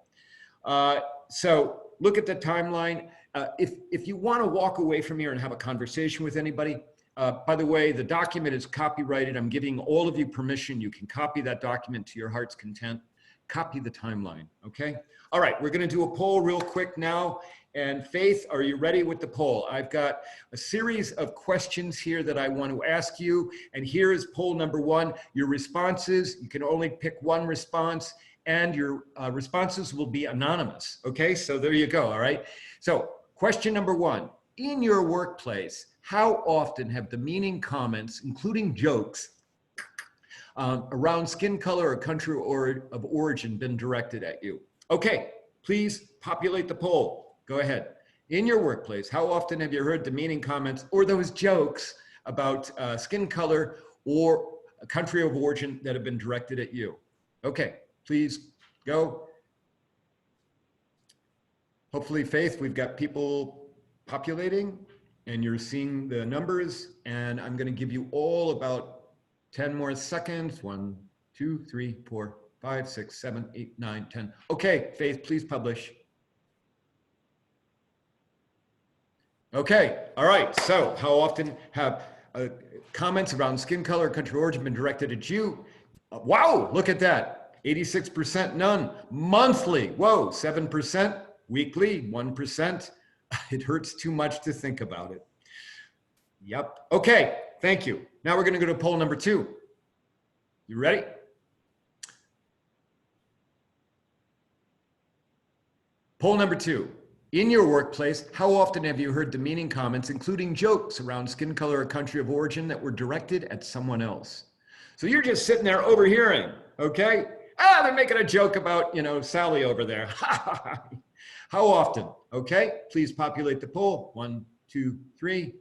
So look at the timeline. If you want to walk away from here and have a conversation with anybody, by the way, the document is copyrighted. I'm giving all of you permission. You can copy that document to your heart's content. Copy the timeline, okay? All right, we're gonna do a poll real quick now. And Faith, are you ready with the poll? I've got a series of questions here that I want to ask you. And here is poll number 1. Your responses, you can only pick one response, and your responses will be anonymous, okay? So there you go, all right? So question number 1, in your workplace, how often have demeaning comments, including jokes, around skin color or country of origin been directed at you? Okay, please populate the poll. Go ahead. In your workplace, how often have you heard demeaning comments or those jokes about skin color or a country of origin that have been directed at you? Okay, please go. Hopefully, Faith, we've got people populating and you're seeing the numbers, and I'm going to give you all about 10 more seconds. 1, 2, 3, 4, 5, 6, 7, 8, 9, 10. Okay, Faith, please publish. Okay, all right, so how often have comments around skin color, country of origin been directed at you? Wow, look at that, 86% none. Monthly, whoa, 7%. Weekly, 1%. It hurts too much to think about it. Yep, okay, thank you. Now we're gonna go to poll number 2. You ready? Poll number 2. In your workplace, how often have you heard demeaning comments, including jokes around skin color or country of origin that were directed at someone else? So you're just sitting there overhearing, okay? They're making a joke about, Sally over there. How often? Okay, please populate the poll. 1, 2, 3,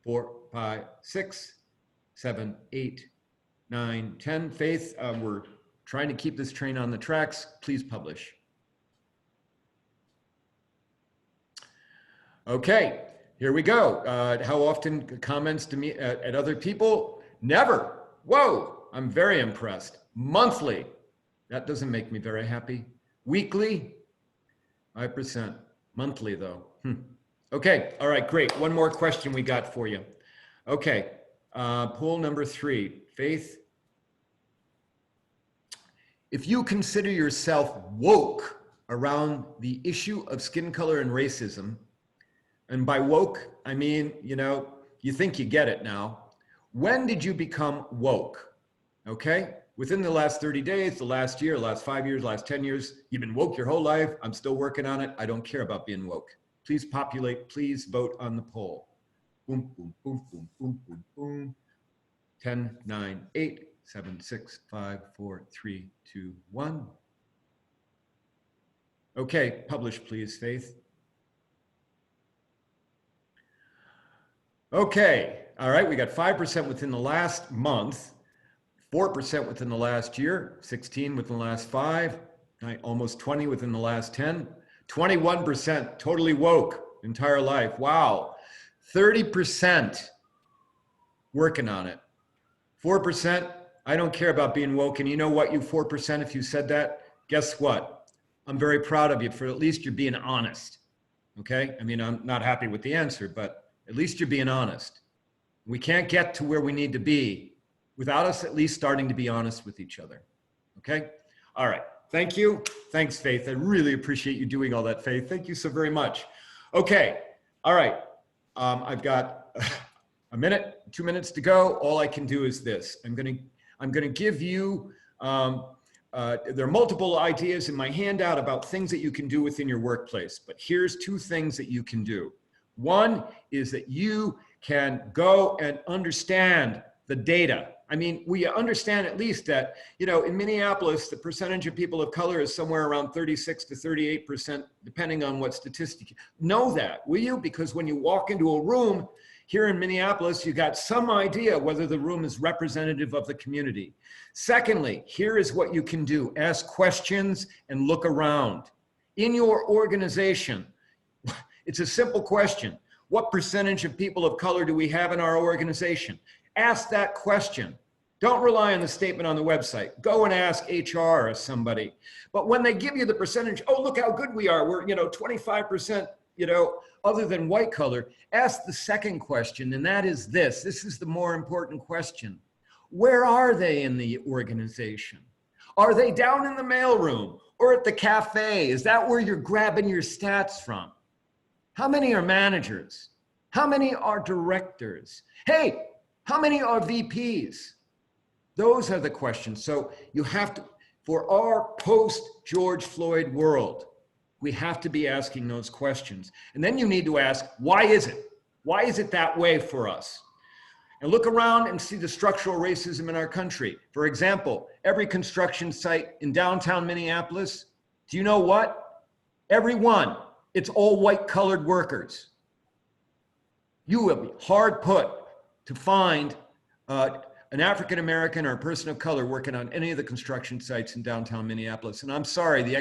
4, 5, 6, 7, 8, 9, 10. Faith, we're trying to keep this train on the tracks. Please publish. Okay, here we go. How often comments to me at other people? Never. Whoa, I'm very impressed. Monthly. That doesn't make me very happy. Weekly, 5%. Monthly though. Okay, all right, great. One more question we got for you. Okay, poll number 3. Faith, if you consider yourself woke around the issue of skin color and racism, and by woke, I mean, you think you get it now. When did you become woke? Okay, within the last 30 days, the last year, last 5 years, last 10 years, you've been woke your whole life. I'm still working on it. I don't care about being woke. Please populate, please vote on the poll. Boom, boom, boom, boom, boom, boom, boom. 10, 9, 8, 7, 6, 5, 4, 3, 2, 1. Okay, publish please, Faith. Okay, all right, we got 5% within the last month, 4% within the last year, 16 within the last 5, almost 20 within the last 10, 21% totally woke entire life. Wow, 30% working on it. 4%, I don't care about being woke. And you know what, you 4%, if you said that, guess what? I'm very proud of you for at least you're being honest, okay? I mean, I'm not happy with the answer, but at least you're being honest. We can't get to where we need to be without us at least starting to be honest with each other, okay? All right, thank you. Thanks, Faith. I really appreciate you doing all that, Faith. Thank you so very much. Okay, all right. I've got a minute, 2 minutes to go. All I can do is this. I'm gonna give you, there are multiple ideas in my handout about things that you can do within your workplace, but here's 2 things that you can do. One is that you can go and understand the data. I mean, we understand at least that, you know, in Minneapolis, the percentage of people of color is somewhere around 36 to 38%, depending on what statistic. Know that, will you? Because when you walk into a room here in Minneapolis, you got some idea whether the room is representative of the community. Secondly, here is what you can do. Ask questions and look around. In your organization, it's a simple question. What percentage of people of color do we have in our organization? Ask that question. Don't rely on the statement on the website. Go and ask HR or somebody. But when they give you the percentage, oh, look how good we are. We're, 25%, other than white color. Ask the second question, and that is this. This is the more important question. Where are they in the organization? Are they down in the mailroom or at the cafe? Is that where you're grabbing your stats from? How many are managers? How many are directors? Hey, how many are VPs? Those are the questions. So you have to, for our post-George Floyd world, we have to be asking those questions. And then you need to ask, why is it? Why is it that way for us? And look around and see the structural racism in our country. For example, every construction site in downtown Minneapolis, do you know what? Every one, it's all white colored workers. You will be hard put to find an African-American or a person of color working on any of the construction sites in downtown Minneapolis. And I'm sorry, the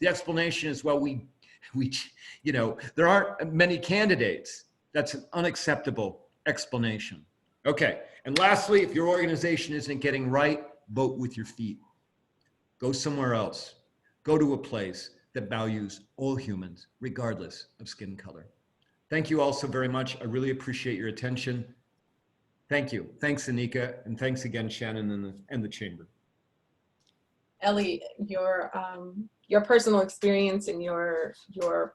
explanation is, well, we there aren't many candidates. That's an unacceptable explanation. Okay, and lastly, if your organization isn't getting right, vote with your feet. Go somewhere else. Go to a place that values all humans, regardless of skin color. Thank you all so very much. I really appreciate your attention. Thank you. Thanks, Anika, and thanks again, Shannon and the Chamber. Ellie, your personal experience and your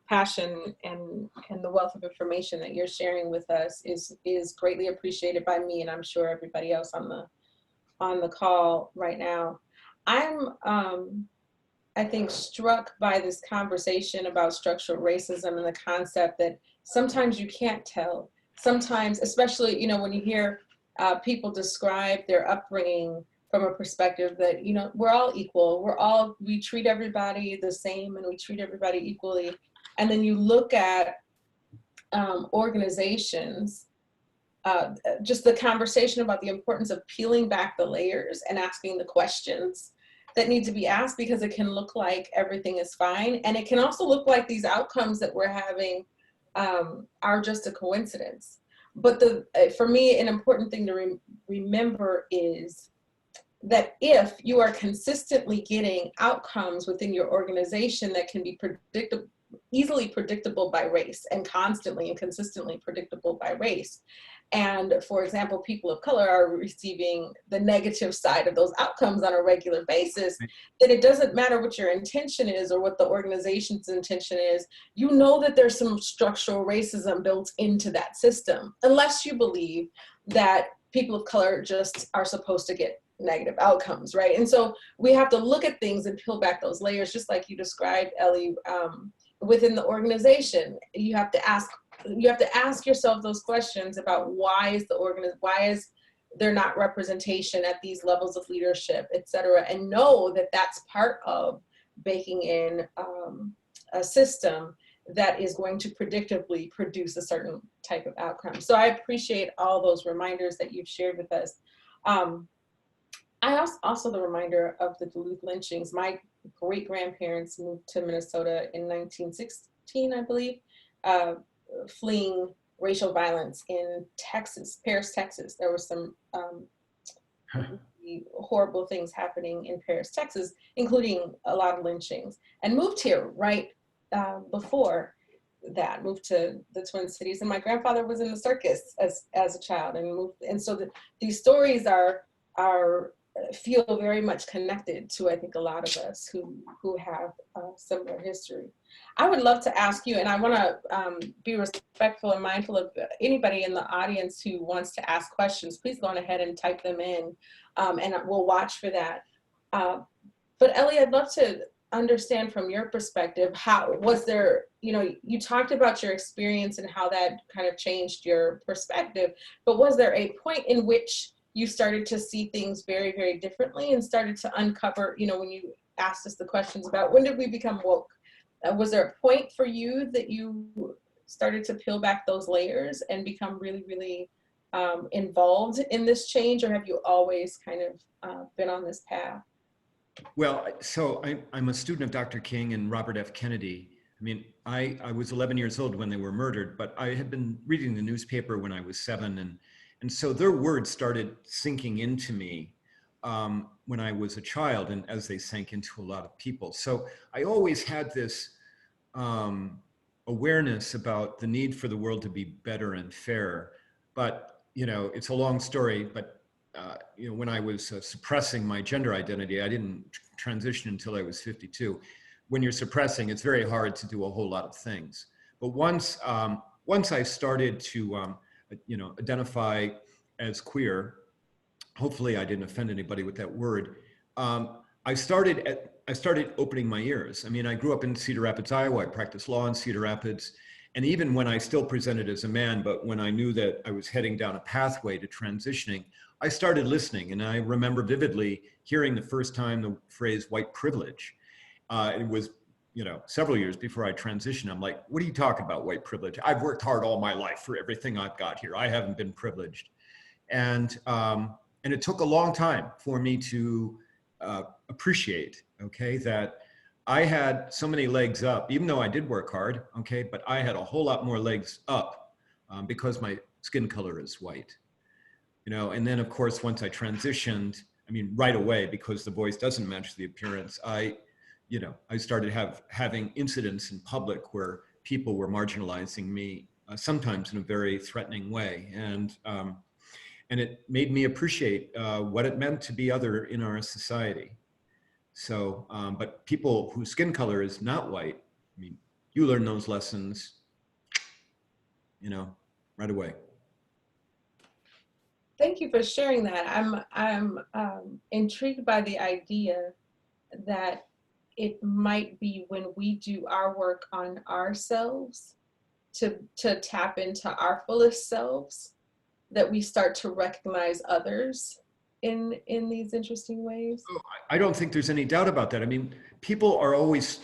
passion and the wealth of information that you're sharing with us is greatly appreciated by me, and I'm sure everybody else on the call right now. I'm I think struck by this conversation about structural racism and the concept that sometimes you can't tell. Sometimes, especially when you hear people describe their upbringing from a perspective that we're all equal, we treat everybody the same and we treat everybody equally, and then you look at organizations, just the conversation about the importance of peeling back the layers and asking the questions that need to be asked, because it can look like everything is fine, and it can also look like these outcomes that we're having are just a coincidence. But for me, an important thing to remember is that if you are consistently getting outcomes within your organization that can be easily predictable by race, and constantly and consistently predictable by race, and for example, people of color are receiving the negative side of those outcomes on a regular basis, then it doesn't matter what your intention is or what the organization's intention is. You know that there's some structural racism built into that system, unless you believe that people of color just are supposed to get negative outcomes, right? And so we have to look at things and peel back those layers, just like you described, Ellie. Within the organization, you have to ask yourself those questions about why is there not representation at these levels of leadership, et cetera, and know that that's part of baking in a system that is going to predictably produce a certain type of outcome. So I appreciate all those reminders that you've shared with us. I also the reminder of the Duluth lynchings. My great-grandparents moved to Minnesota in 1916, I believe, fleeing racial violence in Texas, Paris, Texas. There were some horrible things happening in Paris, Texas, including a lot of lynchings, and moved here right before that, moved to the Twin Cities. And my grandfather was in the circus as a child, and so these stories feel very much connected to, I think, a lot of us who have a similar history. I would love to ask you, and I want to be respectful and mindful of anybody in the audience who wants to ask questions. Please go on ahead and type them in, and we'll watch for that. But Ellie, I'd love to understand from your perspective, how was there, you talked about your experience and how that kind of changed your perspective, but was there a point in which you started to see things very, very differently and started to uncover, you know, when you asked us the questions about when did we become woke? Was there a point for you that you started to peel back those layers and become really, really involved in this change, or have you always kind of been on this path? Well, so I'm a student of Dr. King and Robert F. Kennedy. I mean, I was 11 years old when they were murdered, but I had been reading the newspaper when I was 7, and so their words started sinking into me when I was a child, and as they sank into a lot of people. So I always had this awareness about the need for the world to be better and fairer. But, you know, it's a long story, but you know, when I was suppressing my gender identity, I didn't transition until I was 52. When you're suppressing, it's very hard to do a whole lot of things. But once I started to, you know, identify as queer, hopefully I didn't offend anybody with that word. I started opening my ears. I mean, I grew up in Cedar Rapids, Iowa. I practiced law in Cedar Rapids. And even when I still presented as a man, but when I knew that I was heading down a pathway to transitioning, I started listening. And I remember vividly hearing the first time the phrase white privilege. It was, you know, several years before I transitioned. I'm like, what are you talking about, white privilege? I've worked hard all my life for everything I've got here. I haven't been privileged. And it took a long time for me to appreciate, okay, that I had so many legs up, even though I did work hard, okay, but I had a whole lot more legs up because my skin color is white, you know. And then of course, once I transitioned, I mean, right away, because the voice doesn't match the appearance, I started having incidents in public where people were marginalizing me, sometimes in a very threatening way. And it made me appreciate what it meant to be other in our society. So, but people whose skin color is not white, I mean, you learn those lessons, you know, right away. Thank you for sharing that. I'm intrigued by the idea that it might be when we do our work on ourselves to tap into our fullest selves that we start to recognize others in these interesting ways. I don't think there's any doubt about that. I mean, people are always,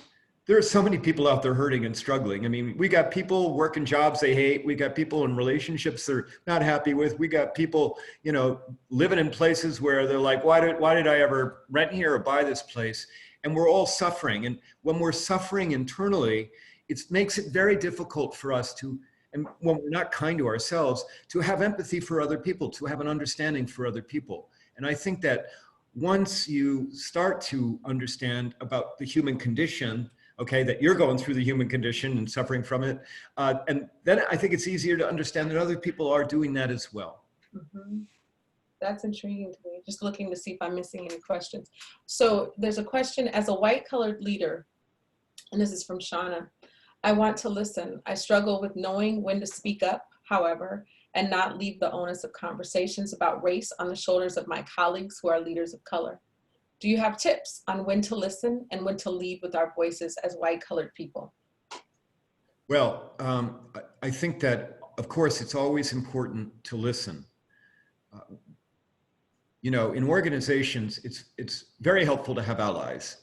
there are so many people out there hurting and struggling. I mean, we got people working jobs they hate. We got people in relationships they're not happy with. We got people, you know, living in places where they're like, why did I ever rent here or buy this place? And we're all suffering. And when we're suffering internally, it makes it very difficult for us to, and when we're not kind to ourselves, to have empathy for other people, to have an understanding for other people. And I think that once you start to understand about the human condition, okay, that you're going through the human condition and suffering from it, and then I think it's easier to understand that other people are doing that as well. Mm-hmm. That's intriguing to me. Just looking to see if I'm missing any questions. So there's a question, as a white colored leader, and this is from Shauna, I want to listen. I struggle with knowing when to speak up, however, and not leave the onus of conversations about race on the shoulders of my colleagues who are leaders of color. Do you have tips on when to listen and when to lead with our voices as white colored people? Well, I think that, of course, it's always important to listen. You know, in organizations, it's very helpful to have allies.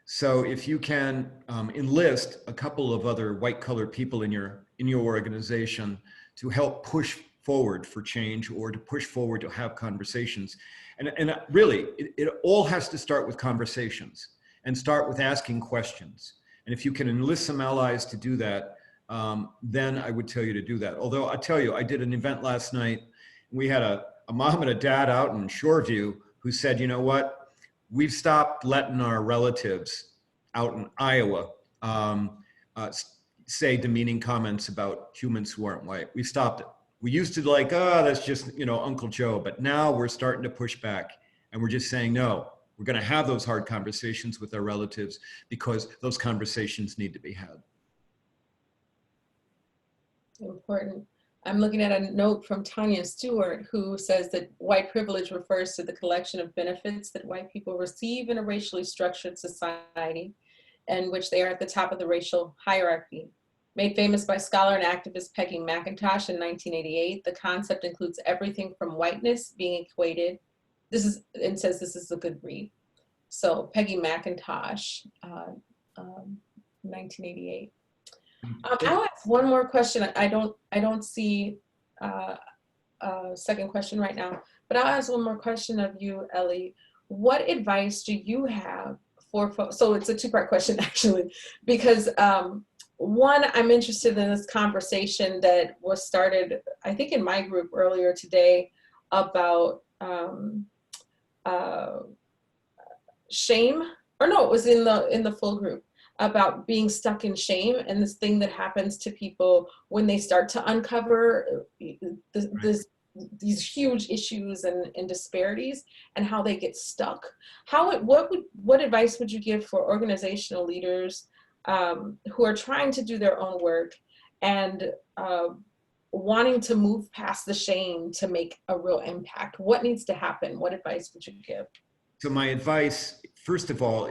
So if you can enlist a couple of other white colored people in your organization to help push forward for change or to push forward to have conversations. And really, it all has to start with conversations and start with asking questions. And if you can enlist some allies to do that, then I would tell you to do that. Although I tell you, I did an event last night. We had a mom and a dad out in Shoreview who said, you know what, we've stopped letting our relatives out in Iowa say demeaning comments about humans who aren't white. We stopped it. We used to like, oh, that's just, you know, Uncle Joe. But now we're starting to push back and we're just saying, no, we're going to have those hard conversations with our relatives because those conversations need to be had. Important. I'm looking at a note from Tanya Stewart, who says that white privilege refers to the collection of benefits that white people receive in a racially structured society in which they are at the top of the racial hierarchy. Made famous by scholar and activist Peggy McIntosh in 1988, the concept includes everything from whiteness being equated. This is, and says this is a good read. So Peggy McIntosh, 1988. I'll ask one more question. I don't see a second question right now, but I'll ask one more question of you, Ellie. What advice do you have for folks? So it's a two-part question actually, because one, I'm interested in this conversation that was started, I think, in my group earlier today about shame, or no, it was in the full group, about being stuck in shame and this thing that happens to people when they start to uncover these huge issues and disparities, and how they get stuck. What advice would you give for organizational leaders who are trying to do their own work and wanting to move past the shame to make a real impact? What needs to happen? What advice would you give? So my advice, first of all,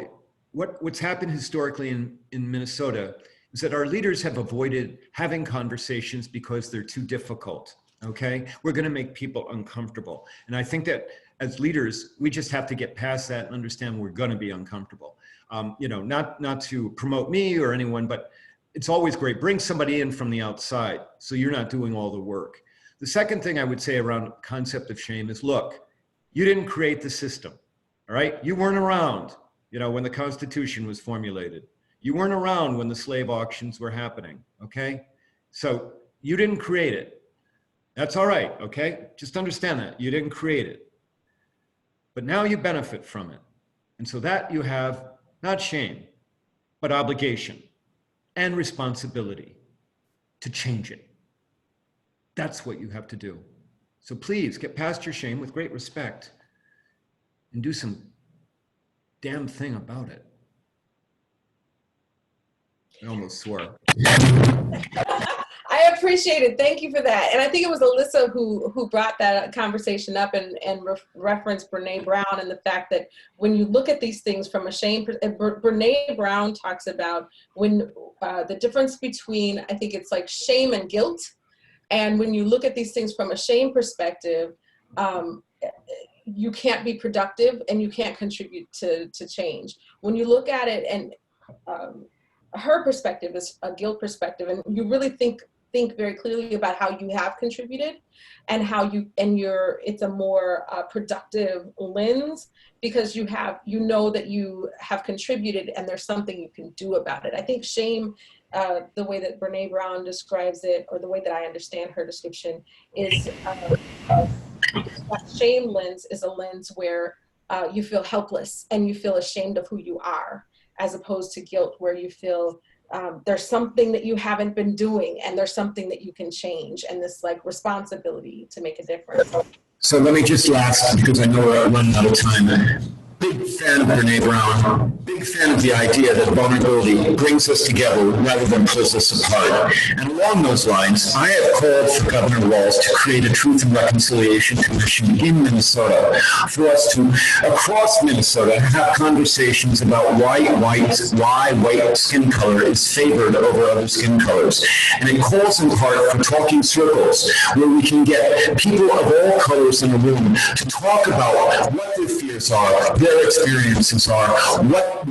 what's happened historically in Minnesota is that our leaders have avoided having conversations because they're too difficult, okay? We're gonna make people uncomfortable. And I think that as leaders, we just have to get past that and understand we're gonna be uncomfortable. You know, not to promote me or anyone, but it's always great. Bring somebody in from the outside so you're not doing all the work. The second thing I would say around concept of shame is, look, you didn't create the system, all right? You weren't around, you know, when the Constitution was formulated. You weren't around when the slave auctions were happening, okay? So you didn't create it. That's all right, okay? Just understand that. You didn't create it. But now you benefit from it. And so that you have not shame, but obligation and responsibility to change it. That's what you have to do. So please get past your shame with great respect and do some damn thing about it. I almost swore. I appreciate it. Thank you for that. And I think it was Alyssa who brought that conversation up and referenced Brené Brown and the fact that when you look at these things from a shame, Brené Brown talks about when the difference between, I think it's like shame and guilt. And when you look at these things from a shame perspective, you can't be productive and you can't contribute to change. When you look at it, and her perspective is a guilt perspective, and you really think very clearly about how you have contributed and how it's a more productive lens, because you know that you have contributed and there's something you can do about it. I think shame, the way that Brené Brown describes it, or the way that I understand her description, is that shame lens is a lens where you feel helpless and you feel ashamed of who you are, as opposed to guilt, where you feel there's something that you haven't been doing and there's something that you can change, and this like responsibility to make a difference. So let me just last, because I know we're running out of time. Big fan of Brené Brown, big fan of the idea that vulnerability brings us together rather than pulls us apart. And along those lines, I have called for Governor Walz to create a Truth and Reconciliation Commission in Minnesota for us to, across Minnesota, have conversations about why white skin color is favored over other skin colors. And it calls in part for talking circles where we can get people of all colors in a room to talk about what their fears are, their experiences are, what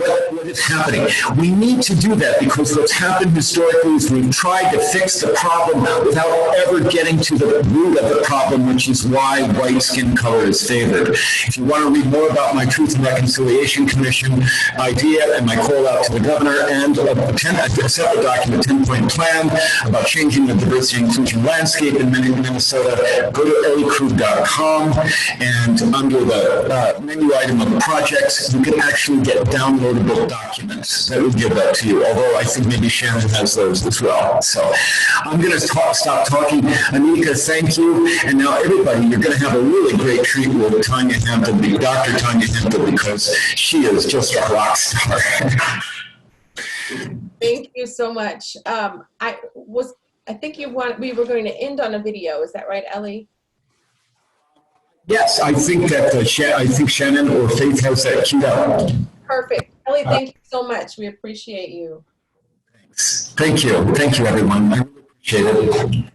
is happening. We need to do that, because what's happened historically is we've tried to fix the problem without ever getting to the root of the problem, which is why white skin color is favored. If you want to read more about my Truth and Reconciliation Commission idea and my call out to the governor, and a separate document, 10-point plan about changing the diversity and inclusion landscape in Minnesota, go to elliekrug.com, and under the menu item of projects, you can actually get downloadable documents that will give that to you, although I think maybe Shannon has those as well. So I'm going to stop talking. Anika, thank you. And now everybody, you're going to have a really great treat with Tanya Hampton, Dr. Tanya Hampton, because she is just a rock star. Thank you so much. I think we were going to end on a video. Is that right, Ellie? Yes, I think that Shannon or Faith has that queued up. Perfect. Ellie, thank you so much. We appreciate you. Thank you. Thank you, everyone. I really appreciate it.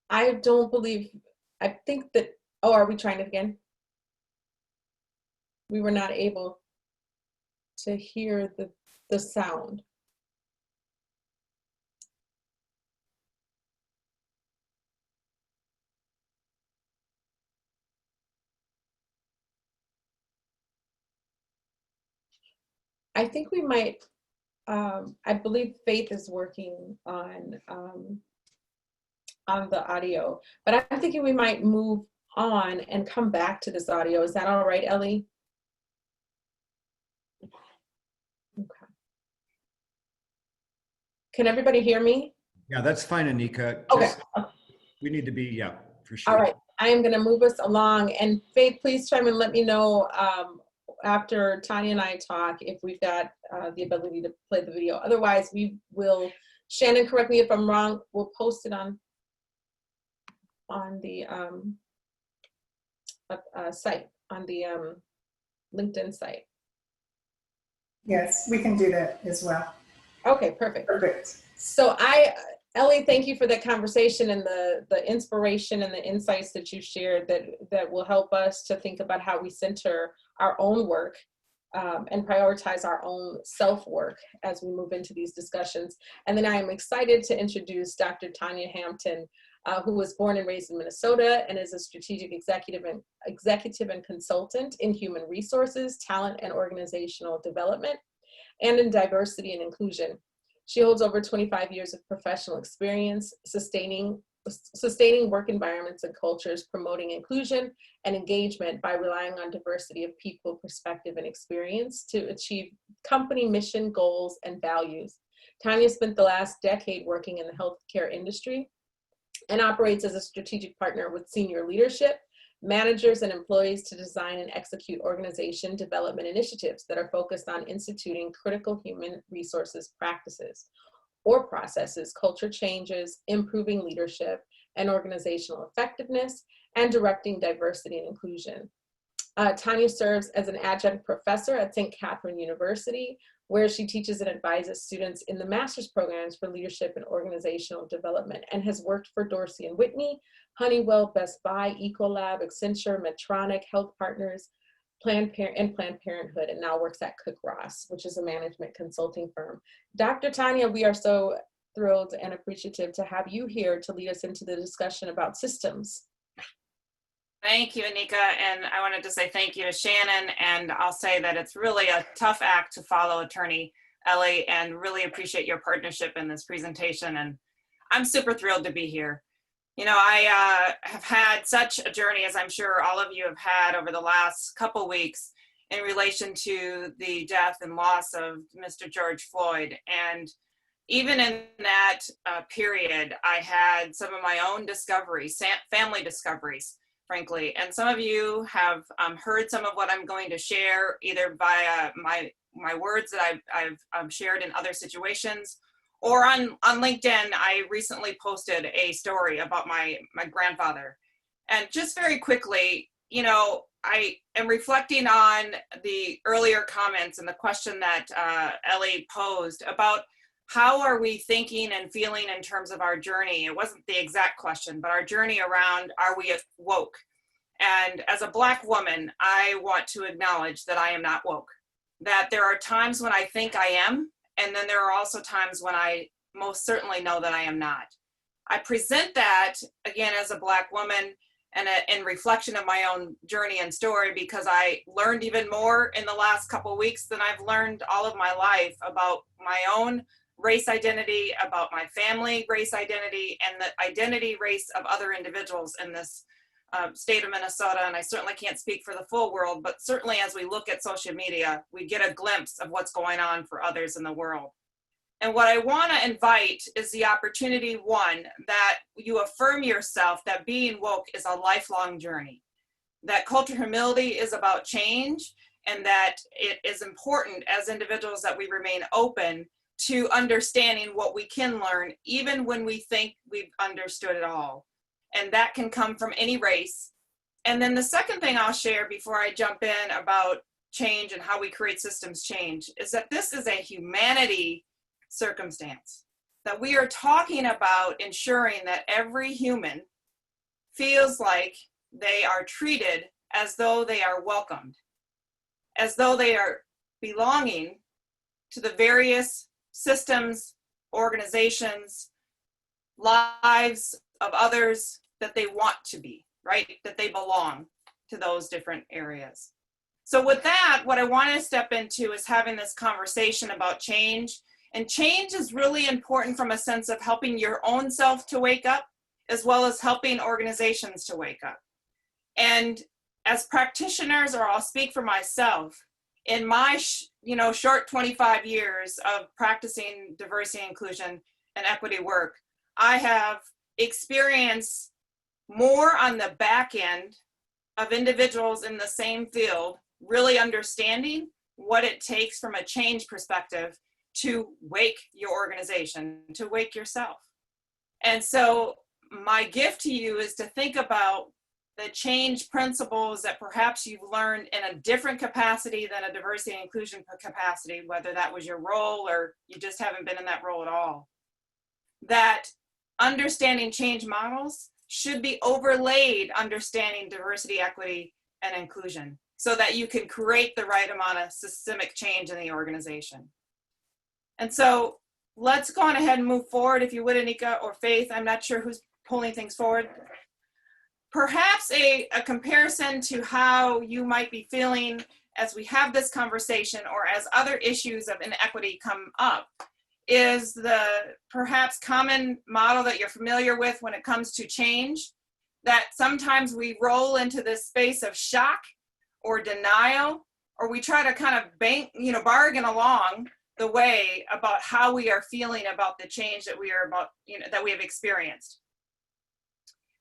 I don't believe, I think that, oh, are we trying it again? We were not able to hear the sound. I think we might, I believe Faith is working on the audio, but I'm thinking we might move on and come back to this audio. Is that all right, Ellie? Okay. Can everybody hear me? Yeah, that's fine, Anika. Okay. We need to be, yeah, for sure. All right. I am going to move us along. And Faith, please chime in and let me know after Tanya and I talk if we've got the ability to play the video. Otherwise, we will, Shannon, correct me if I'm wrong, we'll post it on the site, on the LinkedIn site. Yes, we can do that as well. Okay, perfect. Perfect. So Ellie, thank you for that conversation and the inspiration and the insights that you shared that will help us to think about how we center our own work and prioritize our own self-work as we move into these discussions. And then I am excited to introduce Dr. Tanya Hampton, who was born and raised in Minnesota and is a strategic executive and consultant in human resources, talent and organizational development, and in diversity and inclusion. She holds over 25 years of professional experience sustaining work environments and cultures, promoting inclusion and engagement by relying on diversity of people, perspective, and experience to achieve company mission, goals, and values. Tanya spent the last decade working in the healthcare industry and operates as a strategic partner with senior leadership, managers, and employees to design and execute organization development initiatives that are focused on instituting critical human resources practices or processes, culture changes, improving leadership and organizational effectiveness, and directing diversity and inclusion. Tanya serves as an adjunct professor at St. Catherine University, where she teaches and advises students in the master's programs for leadership and organizational development, and has worked for Dorsey & Whitney, Honeywell, Best Buy, Ecolab, Accenture, Medtronic, Health Partners, Planned Parenthood, and now works at Cook Ross, which is a management consulting firm. Dr. Tanya, we are so thrilled and appreciative to have you here to lead us into the discussion about systems. Thank you, Anika, and I wanted to say thank you to Shannon, and I'll say that it's really a tough act to follow Attorney Ellie, and really appreciate your partnership in this presentation, and I'm super thrilled to be here. You know, I have had such a journey, as I'm sure all of you have had over the last couple weeks, in relation to the death and loss of Mr. George Floyd, and even in that period, I had some of my own discoveries, family discoveries, frankly. And some of you have heard some of what I'm going to share, either via my words that I've shared in other situations, or on LinkedIn. I recently posted a story about my grandfather. And just very quickly, you know, I am reflecting on the earlier comments and the question that Ellie posed about how are we thinking and feeling in terms of our journey. It wasn't the exact question, but our journey around, are we woke? And as a Black woman, I want to acknowledge that I am not woke. That there are times when I think I am, and then there are also times when I most certainly know that I am not. I present that, again, as a Black woman and in reflection of my own journey and story, because I learned even more in the last couple of weeks than I've learned all of my life about my own race identity, about my family race identity, and the identity race of other individuals in this state of Minnesota. And I certainly can't speak for the full world, but certainly as we look at social media, we get a glimpse of what's going on for others in the world. And what I want to invite is the opportunity, one, that you affirm yourself that being woke is a lifelong journey, that cultural humility is about change, and that it is important as individuals that we remain open to understanding what we can learn, even when we think we've understood it all. And that can come from any race. And then the second thing I'll share before I jump in about change and how we create systems change is that this is a humanity circumstance, that we are talking about ensuring that every human feels like they are treated as though they are welcomed, as though they are belonging to the various systems, organizations, lives of others that they want to be, right? That they belong to those different areas. So with that, what I want to step into is having this conversation about change. And change is really important from a sense of helping your own self to wake up, as well as helping organizations to wake up. And as practitioners, or I'll speak for myself, in my short 25 years of practicing diversity, inclusion, and equity work, I have experienced more on the back end of individuals in the same field really understanding what it takes from a change perspective to wake your organization, to wake yourself. And so my gift to you is to think about the change principles that perhaps you've learned in a different capacity than a diversity and inclusion capacity, whether that was your role or you just haven't been in that role at all. That understanding change models should be overlaid understanding diversity, equity, and inclusion, so that you can create the right amount of systemic change in the organization. And so let's go on ahead and move forward, if you would, Anika or Faith. I'm not sure who's pulling things forward. Perhaps a comparison to how you might be feeling as we have this conversation, or as other issues of inequity come up, is the perhaps common model that you're familiar with when it comes to change, that sometimes we roll into this space of shock or denial, or we try to kind of bargain along the way about how we are feeling about the change that we are about, that we have experienced,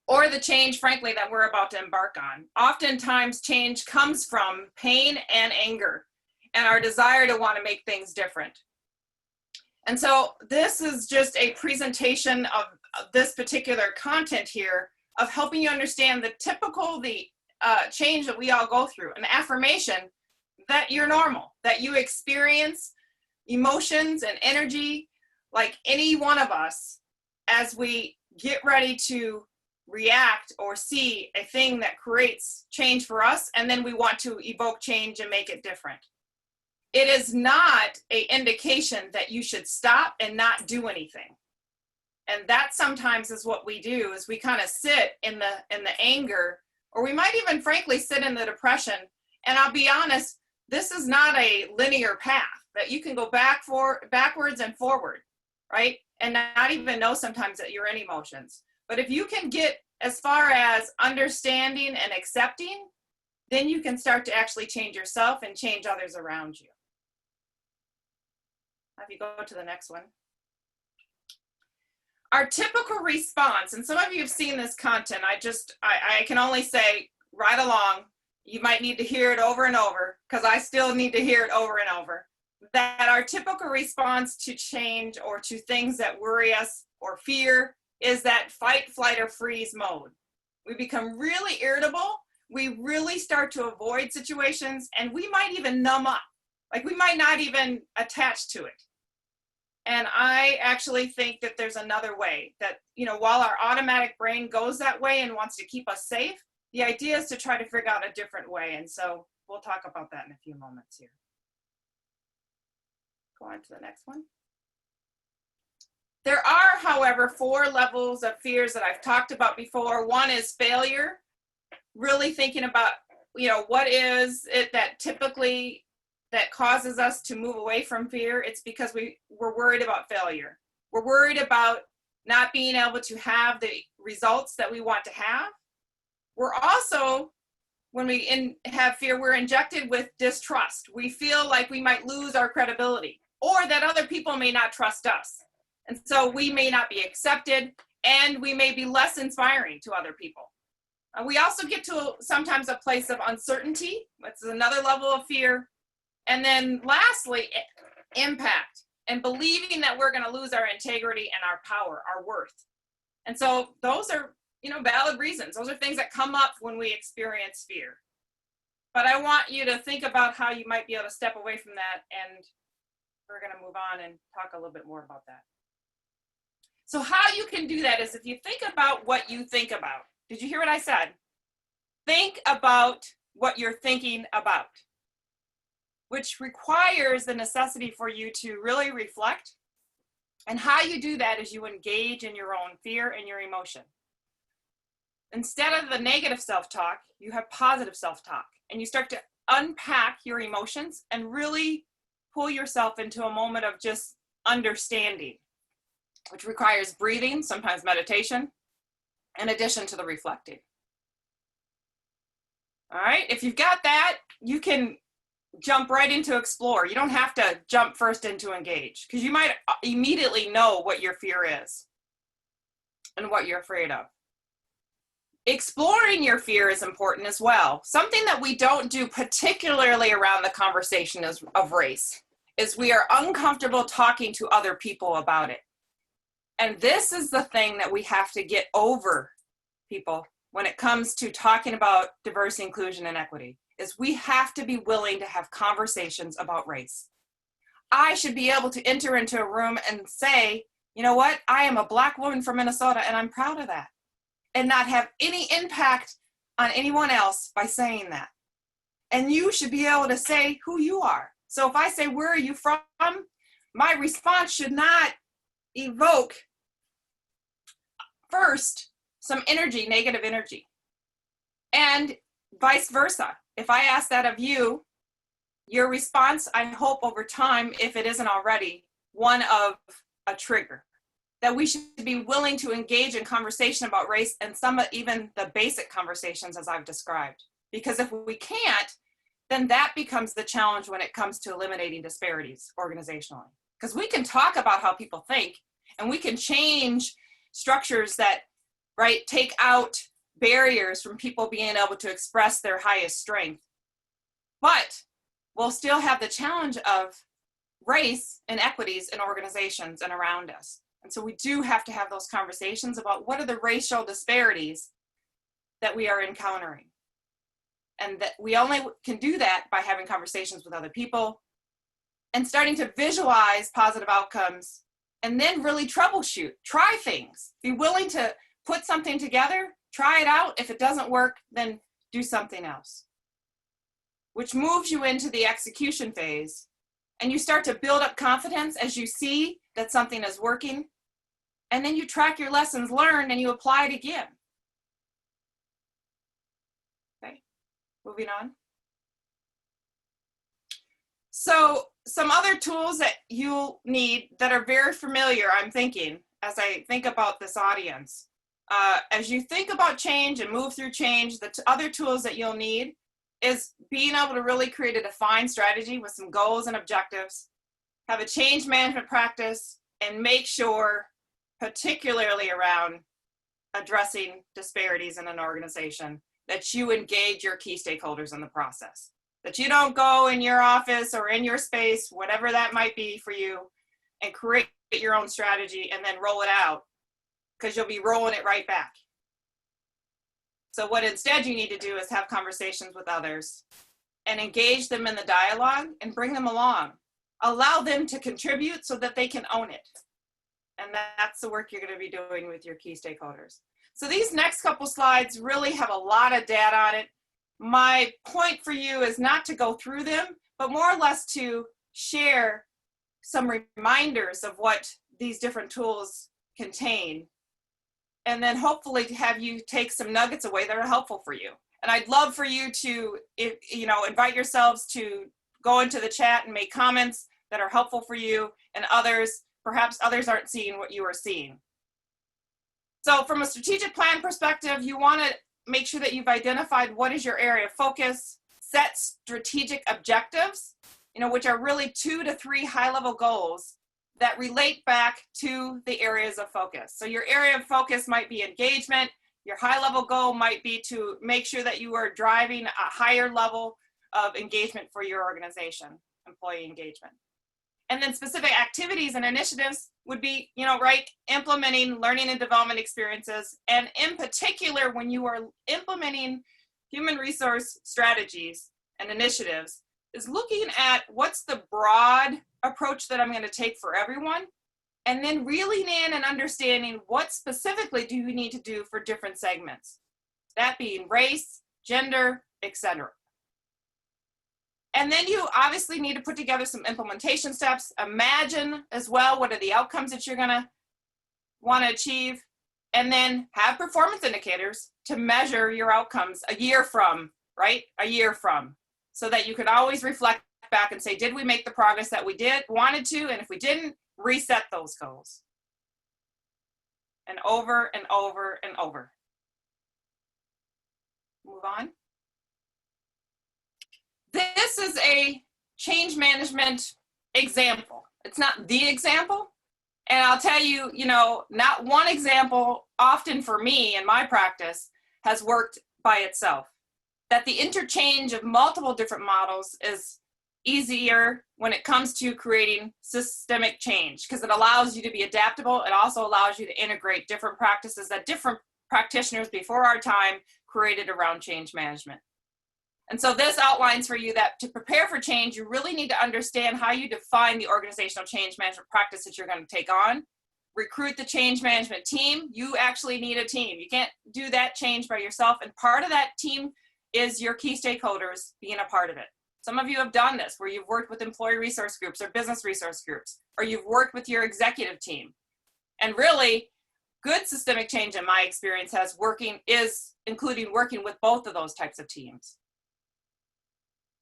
or the change, frankly, that we're about to embark on. Oftentimes, change comes from pain and anger and our desire to want to make things different. And so this is just a presentation of this particular content here, of helping you understand the typical change that we all go through, an affirmation that you're normal, that you experience emotions and energy like any one of us as we get ready to react or see a thing that creates change for us, and then we want to evoke change and make it different. It is not an indication that you should stop and not do anything. And that sometimes is what we do, is we kind of sit in the anger, or we might even frankly sit in the depression. And I'll be honest, this is not a linear path that you can go backwards and forward, right? And not even know sometimes that you're in emotions. But if you can get as far as understanding and accepting, then you can start to actually change yourself and change others around you. If you go to the next one. our typical response, and some of you have seen this content, I can only say right along, you might need to hear it over and over, because I still need to hear it over and over, that our typical response to change or to things that worry us or fear is that fight, flight, or freeze mode. We become really irritable. We really start to avoid situations, and we might even numb up. Like, we might not even attach to it. And I actually think that there's another way, that, while our automatic brain goes that way and wants to keep us safe, the idea is to try to figure out a different way. And so we'll talk about that in a few moments here. Go on to the next one. There are, however, 4 levels of fears that I've talked about before. One is failure, really thinking about, what is it that typically that causes us to move away from fear. It's because we're worried about failure. We're worried about not being able to have the results that we want to have. We're also, when we have fear, we're injected with distrust. We feel like we might lose our credibility, or that other people may not trust us. And so we may not be accepted, and we may be less inspiring to other people. We also get to sometimes a place of uncertainty, which is another level of fear. And then lastly, impact, and believing that we're going to lose our integrity and our power, our worth. And so those are, valid reasons. Those are things that come up when we experience fear. But I want you to think about how you might be able to step away from that, and we're going to move on and talk a little bit more about that. So how you can do that is if you think about what you think about. Did you hear what I said? Think about what you're thinking about, which requires the necessity for you to really reflect. And how you do that is you engage in your own fear and your emotion. Instead of the negative self-talk, you have positive self-talk, and you start to unpack your emotions and really pull yourself into a moment of just understanding, which requires breathing, sometimes meditation, in addition to the reflecting. All right, if you've got that, you can jump right into explore. You don't have to jump first into engage, because you might immediately know what your fear is and what you're afraid of. Exploring your fear is important as well. Something that we don't do, particularly around the conversation of race, is we are uncomfortable talking to other people about it. And this is the thing that we have to get over, people, when it comes to talking about diversity, inclusion, and equity, is we have to be willing to have conversations about race. I should be able to enter into a room and say, you know what, I am a Black woman from Minnesota, and I'm proud of that, and not have any impact on anyone else by saying that. And you should be able to say who you are. So if I say, where are you from? My response should not evoke first some energy, negative energy, and vice versa. If I ask that of you, your response, I hope over time, if it isn't already, one of a trigger. That we should be willing to engage in conversation about race, and some even the basic conversations as I've described. Because if we can't, then that becomes the challenge when it comes to eliminating disparities organizationally. Because we can talk about how people think, and we can change structures that, take out barriers from people being able to express their highest strength. But we'll still have the challenge of race and equities in organizations and around us. And so we do have to have those conversations about what are the racial disparities that we are encountering. And that we only can do that by having conversations with other people and starting to visualize positive outcomes, and then really troubleshoot, try things, be willing to put something together, try it out. If it doesn't work, then do something else, which moves you into the execution phase. And you start to build up confidence as you see that something is working. And then you track your lessons learned and you apply it again. Okay, moving on. So some other tools that you'll need that are very familiar, I'm thinking, as I think about this audience. As you think about change and move through change, the other tools that you'll need is being able to really create a defined strategy with some goals and objectives, have a change management practice, and make sure particularly around addressing disparities in an organization, that you engage your key stakeholders in the process. That you don't go in your office or in your space, whatever that might be for you, and create your own strategy and then roll it out, because you'll be rolling it right back. So what instead you need to do is have conversations with others and engage them in the dialogue and bring them along. Allow them to contribute so that they can own it. And that's the work you're going to be doing with your key stakeholders. So these next couple slides really have a lot of data on it. My point for you is not to go through them, but more or less to share some reminders of what these different tools contain, and then hopefully have you take some nuggets away that are helpful for you. And I'd love for you to, invite yourselves to go into the chat and make comments that are helpful for you, and perhaps others aren't seeing what you are seeing. So from a strategic plan perspective, you want to make sure that you've identified what is your area of focus, set strategic objectives, which are really 2 to 3 high-level goals that relate back to the areas of focus. So your area of focus might be engagement. Your high-level goal might be to make sure that you are driving a higher level of engagement for your organization, employee engagement. And then specific activities and initiatives would be, implementing learning and development experiences. And in particular, when you are implementing human resource strategies and initiatives, is looking at what's the broad approach that I'm going to take for everyone, and then reeling in and understanding what specifically do you need to do for different segments, that being race, gender, etc. And then you obviously need to put together some implementation steps. Imagine as well what are the outcomes that you're going to want to achieve, and then have performance indicators to measure your outcomes a year from, so that you can always reflect back and say, did we make the progress that we wanted to? And if we didn't, reset those goals. And over and over and over. Move on. This is a change management example. It's not the example. And I'll tell you, not one example often for me in my practice has worked by itself. That the interchange of multiple different models is easier when it comes to creating systemic change, because it allows you to be adaptable. It also allows you to integrate different practices that different practitioners before our time created around change management. And so this outlines for you that to prepare for change, you really need to understand how you define the organizational change management practice that you're going to take on. Recruit the change management team. You actually need a team. You can't do that change by yourself. And part of that team is your key stakeholders being a part of it. Some of you have done this where you've worked with employee resource groups or business resource groups, or you've worked with your executive team. And really, good systemic change in my experience is including working with both of those types of teams.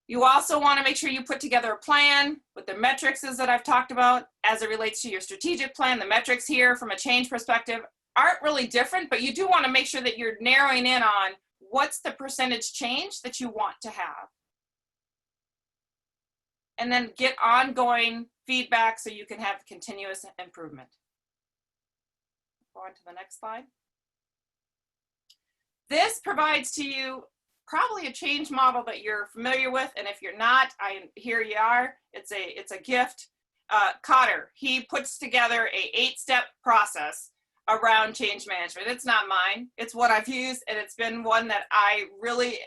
You also want to make sure you put together a plan with the metrics that I've talked about as it relates to your strategic plan. The metrics here from a change perspective aren't really different, but you do want to make sure that you're narrowing in on what's the percentage change that you want to have. And then get ongoing feedback so you can have continuous improvement. Go on to the next slide. This provides to you probably a change model that you're familiar with, and if you're not, here you are. It's a gift. Cotter, he puts together a 8-step process around change management. It's not mine. It's what I've used, and it's been one that I really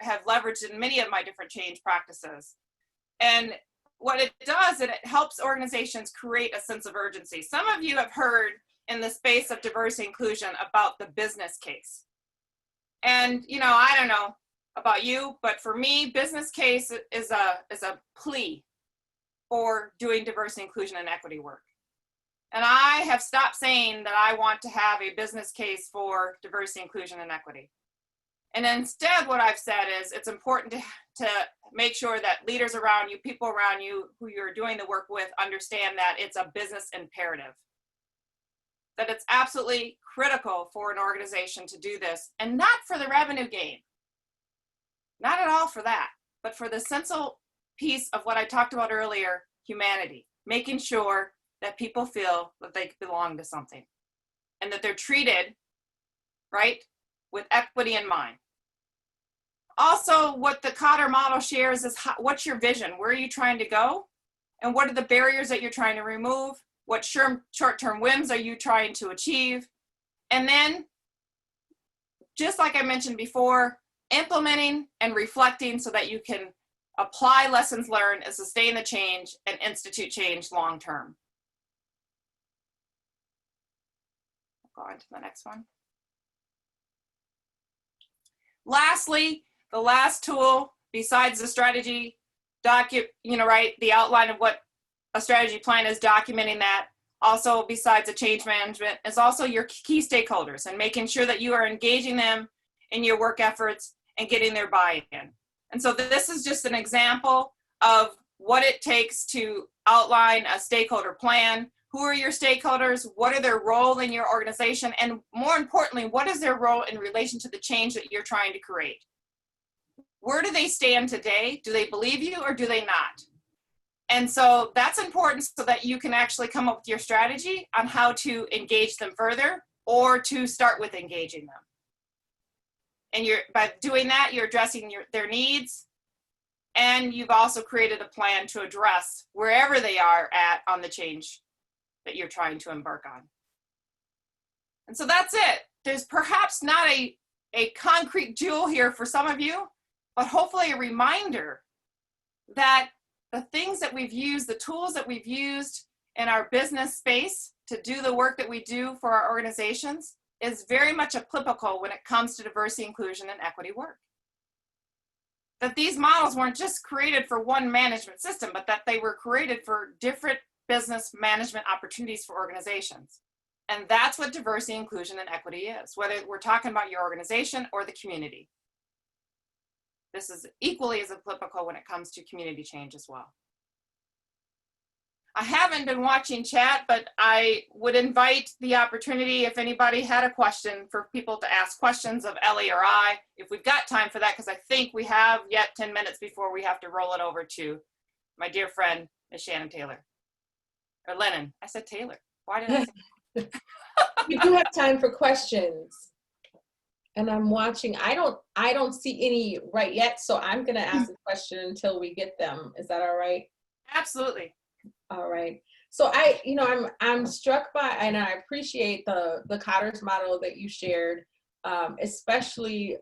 have leveraged in many of my different change practices. And what it does, it helps organizations create a sense of urgency. Some of you have heard in the space of diversity inclusion about the business case. And, I don't know about you, but for me, business case is a plea for doing diversity, inclusion, and equity work. And I have stopped saying that I want to have a business case for diversity, inclusion, and equity. And instead, what I've said is it's important to make sure that leaders around you, people around you who you're doing the work with, understand that it's a business imperative. That it's absolutely critical for an organization to do this, and not for the revenue gain. Not at all for that, but for the central piece of what I talked about earlier, humanity, making sure that people feel that they belong to something. and that they're treated, right, with equity in mind. Also, what the Cotter model shares is what's your vision? Where are you trying to go? And what are the barriers that you're trying to remove? What short-term wins are you trying to achieve? And then, just like I mentioned before, implementing and reflecting so that you can apply lessons learned and sustain the change and institute change long-term. Go on to the next one. Lastly, the last tool besides the strategy, the outline of what a strategy plan is, documenting that. Also, besides the change management, is also your key stakeholders and making sure that you are engaging them in your work efforts and getting their buy-in. And so this is just an example of what it takes to outline a stakeholder plan. Who are your stakeholders? What are their role in your organization? And more importantly, what is their role in relation to the change that you're trying to create? Where do they stand today? Do they believe you or do they not? And so that's important so that you can actually come up with your strategy on how to engage them further or to start with engaging them. And by doing that, you're addressing their needs, and you've also created a plan to address wherever they are at on the change that you're trying to embark on. And so that's it. There's perhaps not a concrete jewel here for some of you, but hopefully a reminder that the things that we've used, the tools that we've used in our business space to do the work that we do for our organizations is very much applicable when it comes to diversity, inclusion, and equity work. That these models weren't just created for one management system, but that they were created for different business management opportunities for organizations. And that's what diversity, inclusion, and equity is, whether we're talking about your organization or the community. This is equally as applicable when it comes to community change as well. I haven't been watching chat, but I would invite the opportunity, if anybody had a question, for people to ask questions of Ellie or I, if we've got time for that, because I think we have yet 10 minutes before we have to roll it over to my dear friend, Ms. Shannon Taylor. Or Lennon. I said Taylor. Why did I say We do have time for questions. And I'm watching. I don't see any right yet, so I'm going to ask a question until we get them. Is that all right? Absolutely. All right. So I'm struck by, and I appreciate the Cotter's model that you shared, especially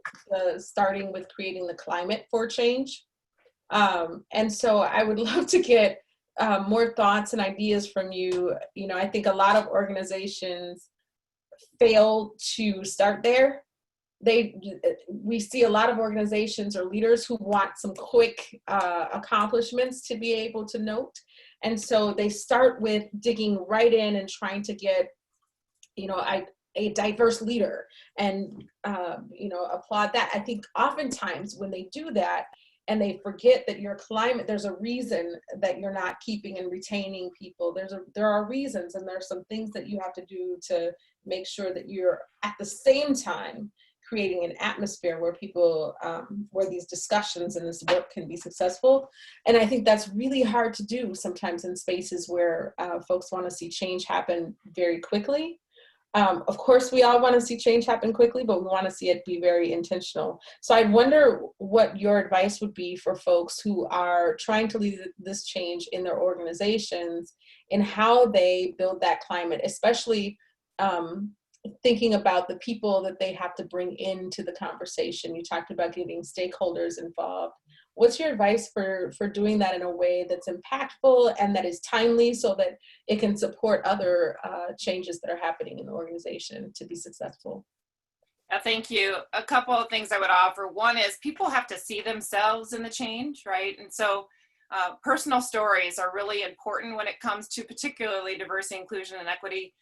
starting with creating the climate for change. And so I would love to get more thoughts and ideas from you. I think a lot of organizations fail to start there. We see a lot of organizations or leaders who want some quick accomplishments to be able to note. And so they start with digging right in and trying to get, a diverse leader and, applaud that. I think oftentimes when they do that and they forget that your climate, there's a reason that you're not keeping and retaining people. There are reasons, and there's some things that you have to do to make sure that you're at the same time creating an atmosphere where people, where these discussions and this work can be successful. And I think that's really hard to do sometimes in spaces where folks want to see change happen very quickly. Of course, we all want to see change happen quickly, but we want to see it be very intentional. So I wonder what your advice would be for folks who are trying to lead this change in their organizations and how they build that climate, especially thinking about the people that they have to bring into the conversation. You talked about getting stakeholders involved. What's your advice for doing that in a way that's impactful and that is timely so that it can support other changes that are happening in the organization to be successful? Thank you. A couple of things I would offer. One is people have to see themselves in the change, right? And so personal stories are really important when it comes to particularly diversity, inclusion, and equity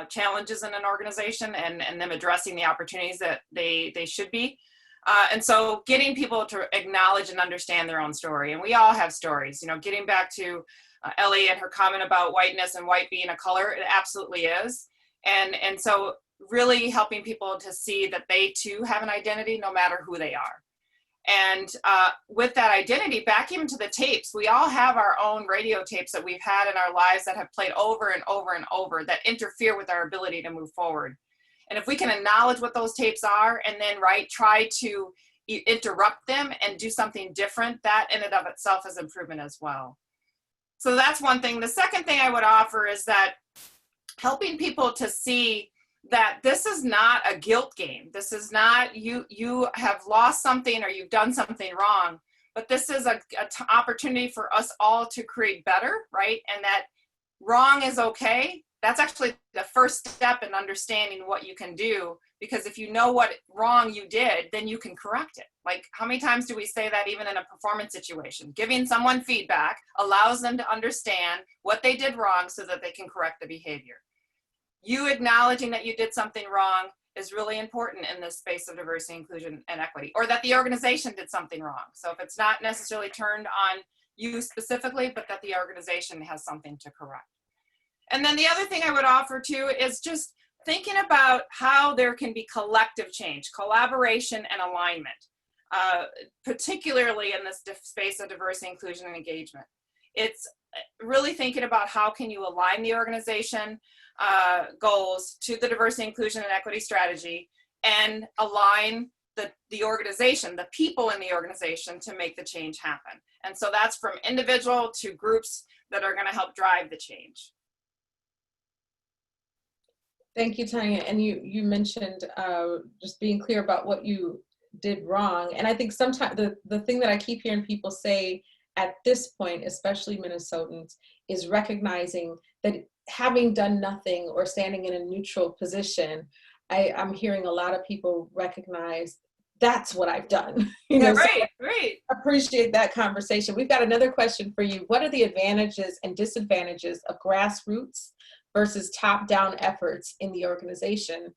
challenges in an organization and them addressing the opportunities that they should be. And so getting people to acknowledge and understand their own story. And we all have stories, getting back to Ellie and her comment about whiteness and white being a color, it absolutely is. And so really helping people to see that they too have an identity no matter who they are. And with that identity, back even to the tapes, we all have our own radio tapes that we've had in our lives that have played over and over and over that interfere with our ability to move forward. And if we can acknowledge what those tapes are and then, right, try to interrupt them and do something different, that in and of itself is improvement as well. So that's one thing. The second thing I would offer is that helping people to see that this is not a guilt game. This is not you have lost something or you've done something wrong, but this is an opportunity for us all to create better, right? And that wrong is okay. That's actually the first step in understanding what you can do, because if you know what wrong you did, then you can correct it. Like, how many times do we say that even in a performance situation? Giving someone feedback allows them to understand what they did wrong so that they can correct the behavior. You acknowledging that you did something wrong is really important in this space of diversity, inclusion, and equity, or that the organization did something wrong. So if it's not necessarily turned on you specifically, but that the organization has something to correct. And then the other thing I would offer too is just thinking about how there can be collective change, collaboration, and alignment, particularly in this space of diversity, inclusion, and engagement. It's really thinking about how can you align the organization goals to the diversity, inclusion, and equity strategy, and align the organization, the people in the organization, to make the change happen. And so that's from individual to groups that are going to help drive the change. Thank you, Tanya. And you mentioned just being clear about what you did wrong. And I think sometimes the thing that I keep hearing people say at this point, especially Minnesotans, is recognizing that having done nothing or standing in a neutral position, I'm hearing a lot of people recognize that's what I've done. Right, so right. Appreciate that conversation. We've got another question for you. What are the advantages and disadvantages of grassroots versus top-down efforts in the organization,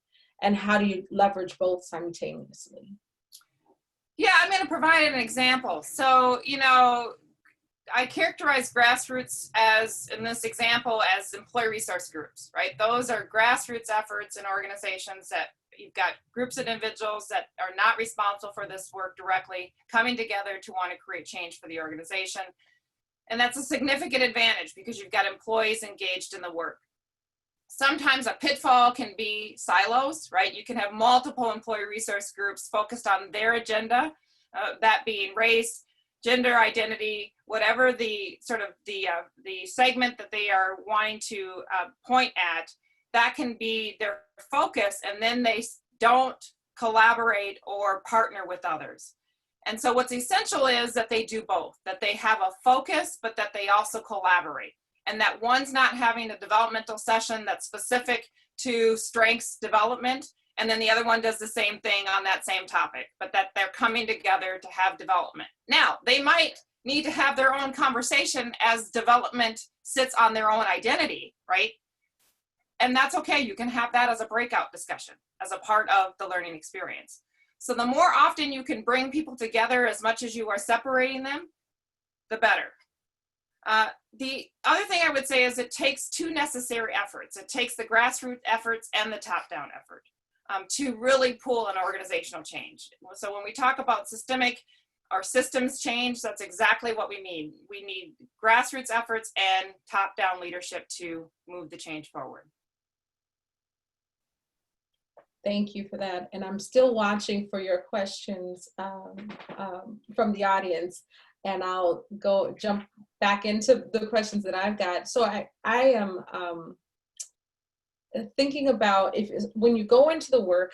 and how do you leverage both simultaneously? Yeah, I'm going to provide an example. So, I characterize grassroots as, in this example, as employee resource groups, right? Those are grassroots efforts in organizations that you've got groups of individuals that are not responsible for this work directly coming together to want to create change for the organization. And that's a significant advantage because you've got employees engaged in the work. Sometimes a pitfall can be silos, right? You can have multiple employee resource groups focused on their agenda, that being race, gender identity, whatever the sort of the segment that they are wanting to point at, that can be their focus, and then they don't collaborate or partner with others. And so what's essential is that they do both, that they have a focus, but that they also collaborate. And that one's not having a developmental session that's specific to strengths development, and then the other one does the same thing on that same topic, but that they're coming together to have development. Now, they might need to have their own conversation as development sits on their own identity, right? And that's okay. You can have that as a breakout discussion, as a part of the learning experience. So the more often you can bring people together as much as you are separating them, the better. The other thing I would say is it takes two necessary efforts. It takes the grassroots efforts and the top-down effort to really pull an organizational change. So when we talk about systemic or systems change, that's exactly what we need. We need grassroots efforts and top-down leadership to move the change forward. Thank you for that. And I'm still watching for your questions from the audience, and I'll jump back into the questions that I've got. So I am thinking about when you go into the work,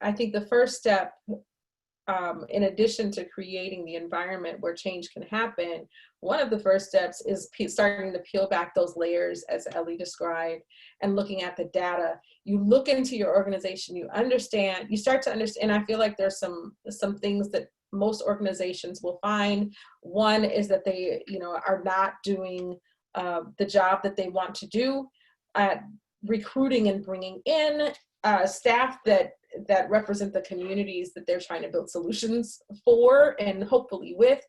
I think the first step, in addition to creating the environment where change can happen, one of the first steps is starting to peel back those layers, as Ellie described, and looking at the data. You look into your organization, you start to understand, and I feel like there's some things that most organizations will find. One is that they, are not doing the job that they want to do at recruiting and bringing in staff that represent the communities that they're trying to build solutions for and hopefully with.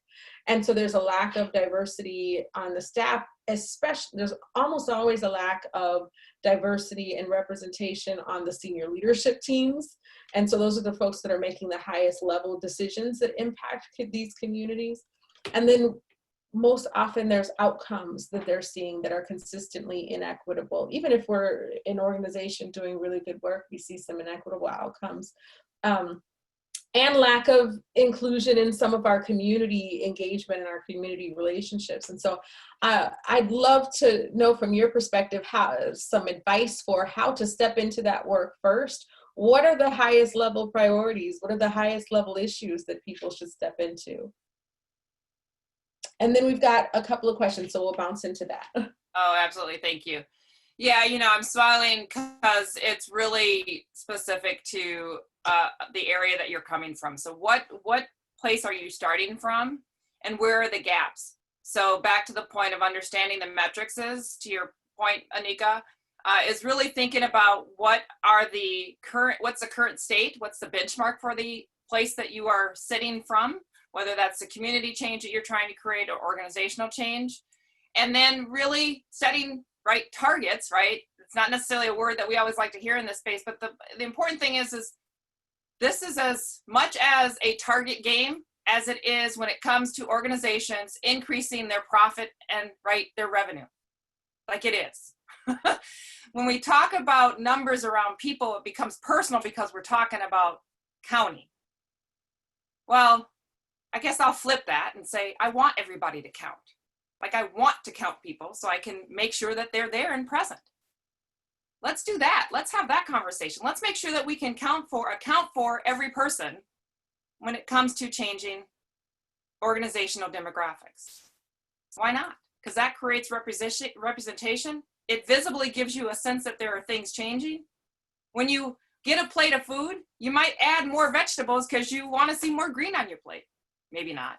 And so there's a lack of diversity on the staff, especially there's almost always a lack of diversity and representation on the senior leadership teams. And so those are the folks that are making the highest level decisions that impact these communities. And then most often there's outcomes that they're seeing that are consistently inequitable. Even if we're an organization doing really good work, we see some inequitable outcomes. And lack of inclusion in some of our community engagement and our community relationships. And so I'd love to know from your perspective some advice for how to step into that work first. What are the highest level priorities? What are the highest level issues that people should step into? And then we've got a couple of questions, so we'll bounce into that. Oh, absolutely. Thank you. Yeah, I'm smiling because it's really specific to the area that you're coming from. So what place are you starting from, and where are the gaps? So back to the point of understanding the metrics is, to your point, Anika, is really thinking about what's the current state, what's the benchmark for the place that you are sitting from, whether that's the community change that you're trying to create or organizational change. And then really setting right targets, right? It's not necessarily a word that we always like to hear in this space, but the important thing is this is as much as a target game as it is when it comes to organizations increasing their profit and their revenue, like it is. When we talk about numbers around people, it becomes personal because we're talking about counting. Well, I guess I'll flip that and say, I want everybody to count. Like, I want to count people so I can make sure that they're there and present. Let's do that. Let's have that conversation. Let's make sure that we can account for every person when it comes to changing organizational demographics. Why not? Because that creates representation. It visibly gives you a sense that there are things changing. When you get a plate of food, you might add more vegetables because you want to see more green on your plate. Maybe not.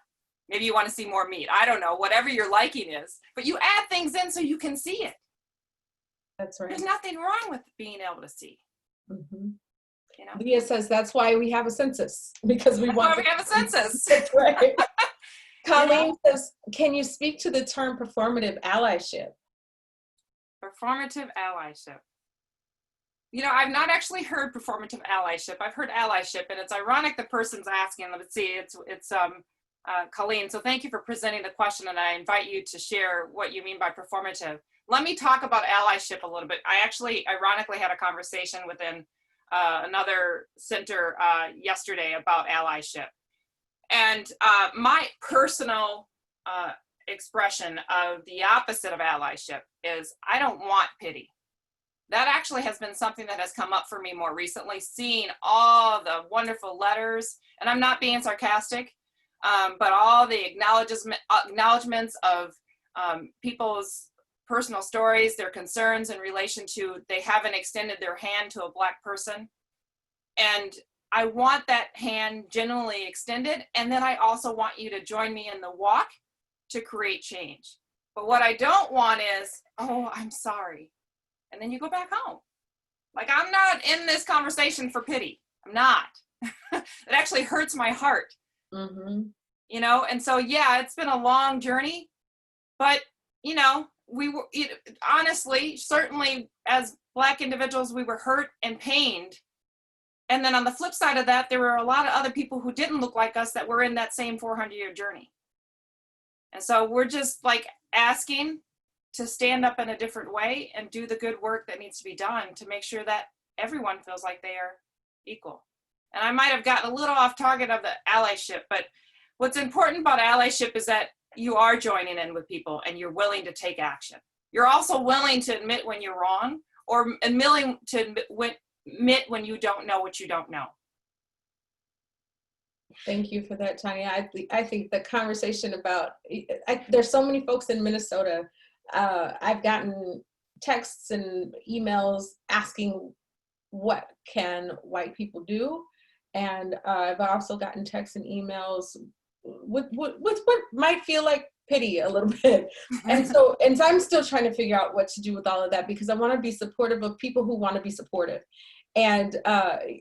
Maybe you want to see more meat. I don't know, whatever your liking is. But you add things in so you can see it. That's right. There's nothing wrong with being able to see. Mm-hmm. Leah says that's why we have a census, because we want to have a census. That's right. Colleen says, can you speak to the term performative allyship? Performative allyship. I've not actually heard performative allyship. I've heard allyship, and it's ironic the person's asking. Let's see, it's Colleen. So thank you for presenting the question, and I invite you to share what you mean by performative. Let me talk about allyship a little bit. I actually, ironically, had a conversation within another center yesterday about allyship. And my personal expression of the opposite of allyship is I don't want pity. That actually has been something that has come up for me more recently, seeing all the wonderful letters, and I'm not being sarcastic, but all the acknowledgements of people's personal stories, their concerns in relation to they haven't extended their hand to a Black person. And I want that hand genuinely extended, and then I also want you to join me in the walk to create change. But what I don't want is, oh, I'm sorry. And then you go back home. Like, I'm not in this conversation for pity. I'm not. It actually hurts my heart. Mm-hmm. And so, yeah, it's been a long journey, but, we were, honestly, certainly as Black individuals, we were hurt and pained. And then on the flip side of that, there were a lot of other people who didn't look like us that were in that same 400-year journey. And so we're just like asking to stand up in a different way and do the good work that needs to be done to make sure that everyone feels like they are equal. And I might have gotten a little off target of the allyship, but what's important about allyship is that you are joining in with people and you're willing to take action. You're also willing to admit when you're wrong, or willing to admit when you don't know what you don't know. Thank you for that, Tanya. I think the conversation about, there's so many folks in Minnesota. I've gotten texts and emails asking what can white people do, and I've also gotten texts and emails with what might feel like pity a little bit, and so I'm still trying to figure out what to do with all of that, because I want to be supportive of people who want to be supportive. And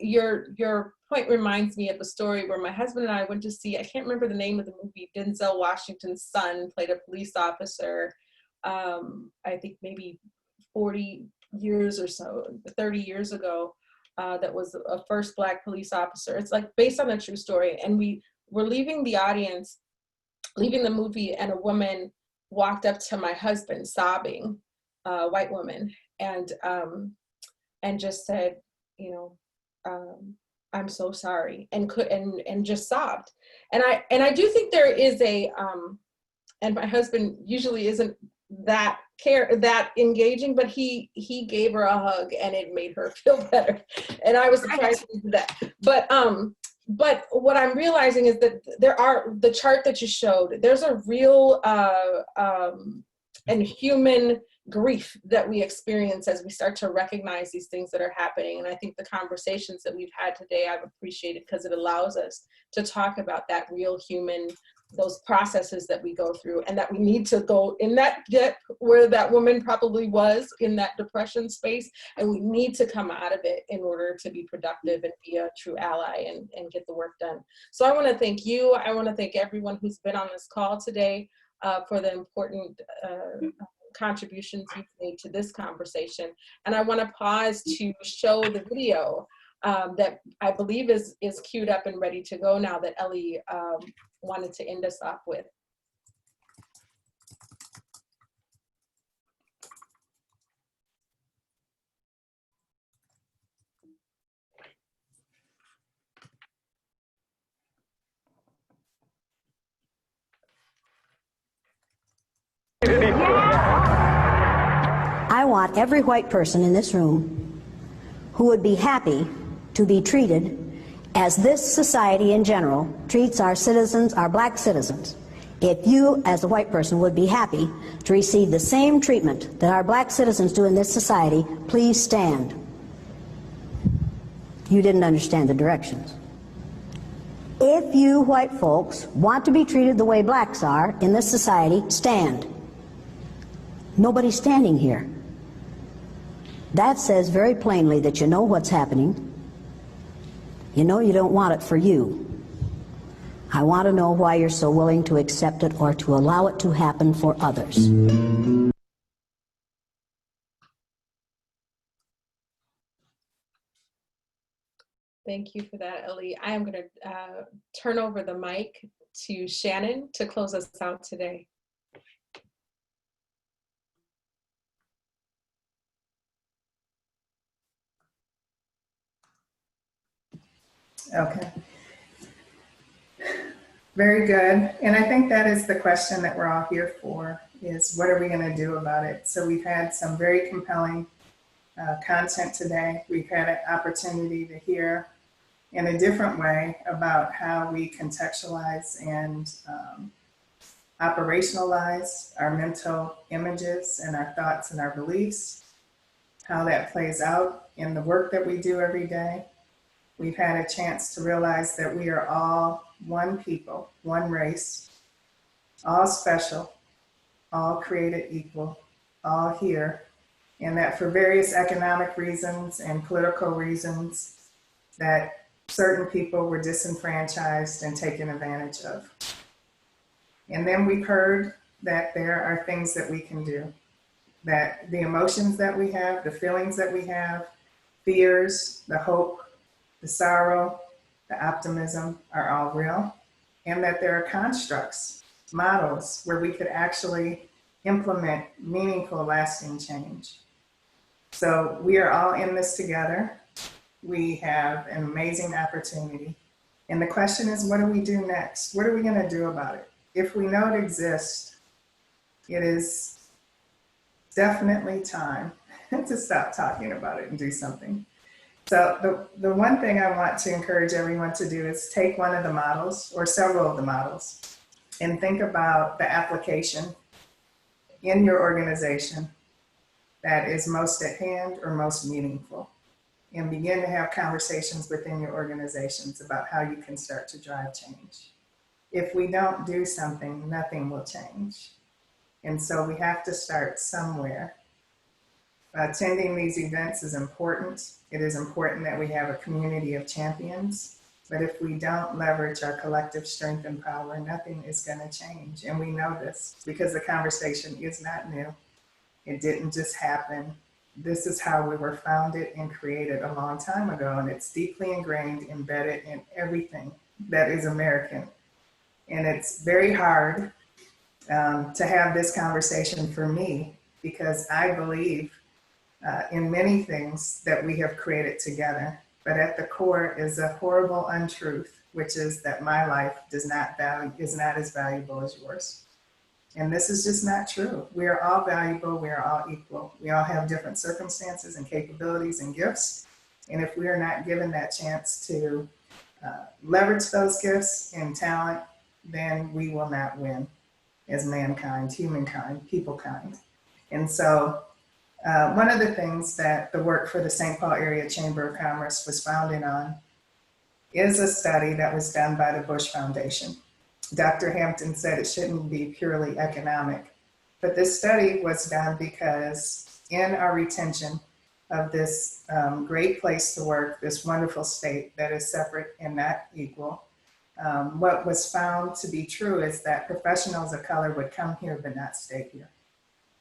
your point reminds me of a story where my husband and I went to see, I can't remember the name of the movie, Denzel Washington's son played a police officer, I think maybe 40 years or so, 30 years ago, that was a first Black police officer. It's like based on a true story. And we were leaving the audience, leaving the movie, and a woman walked up to my husband sobbing, a white woman, and just said, you know, I'm so sorry, and just sobbed. And I do think there is a and my husband usually isn't that engaging, but he gave her a hug and it made her feel better. And I was surprised he did that. But what I'm realizing is that the chart that you showed, there's a real and human grief that we experience as we start to recognize these things that are happening. And I think the conversations that we've had today, I've appreciated, because it allows us to talk about that real human, those processes that we go through, and that we need to go in that depth where that woman probably was, in that depression space, and we need to come out of it in order to be productive and be a true ally and get the work done. So I want to thank you. I want to thank everyone who's been on this call today for the important contributions you've made to this conversation. And I want to pause to show the video that I believe is queued up and ready to go now, that Ellie wanted to end us off with. I want every white person in this room who would be happy to be treated as this society in general treats our citizens, our black citizens. If you, as a white person, would be happy to receive the same treatment that our black citizens do in this society, please stand. You didn't understand the directions. If you white folks want to be treated the way blacks are in this society, stand. Nobody's standing here. That says very plainly that you know what's happening. You know you don't want it for you. I want to know why you're so willing to accept it or to allow it to happen for others. Thank you for that, Ellie. I am going to turn over the mic to Shannon to close us out today. Okay. Very good. And I think that is the question that we're all here for, is what are we going to do about it? So we've had some very compelling content today. We've had an opportunity to hear in a different way about how we contextualize and operationalize our mental images and our thoughts and our beliefs, how that plays out in the work that we do every day. We've had a chance to realize that we are all one people, one race, all special, all created equal, all here, and that for various economic reasons and political reasons, that certain people were disenfranchised and taken advantage of. And then we've heard that there are things that we can do, that the emotions that we have, the feelings that we have, fears, the hope, the sorrow, the optimism are all real, and that there are constructs, models where we could actually implement meaningful, lasting change. So we are all in this together. We have an amazing opportunity. And the question is, what do we do next? What are we going to do about it? If we know it exists, it is definitely time to stop talking about it and do something. So the one thing I want to encourage everyone to do is take one of the models or several of the models and think about the application in your organization that is most at hand or most meaningful, and begin to have conversations within your organizations about how you can start to drive change. If we don't do something, nothing will change. And so we have to start somewhere. Attending these events is important. It is important that we have a community of champions, but if we don't leverage our collective strength and power, nothing is going to change. And we know this because the conversation is not new. It didn't just happen. This is how we were founded and created a long time ago, and it's deeply ingrained, embedded in everything that is American. And it's very hard to have this conversation for me because I believe in many things that we have created together. But at the core is a horrible untruth, which is that my life is not as valuable as yours. And this is just not true. We are all valuable. We are all equal. We all have different circumstances and capabilities and gifts. And if we are not given that chance to leverage those gifts and talent, then we will not win as mankind, humankind, people kind. And so one of the things that the work for the St. Paul Area Chamber of Commerce was founded on is a study that was done by the Bush Foundation. Dr. Hampton said it shouldn't be purely economic, but this study was done because in our retention of this great place to work, this wonderful state that is separate and not equal, what was found to be true is that professionals of color would come here but not stay here.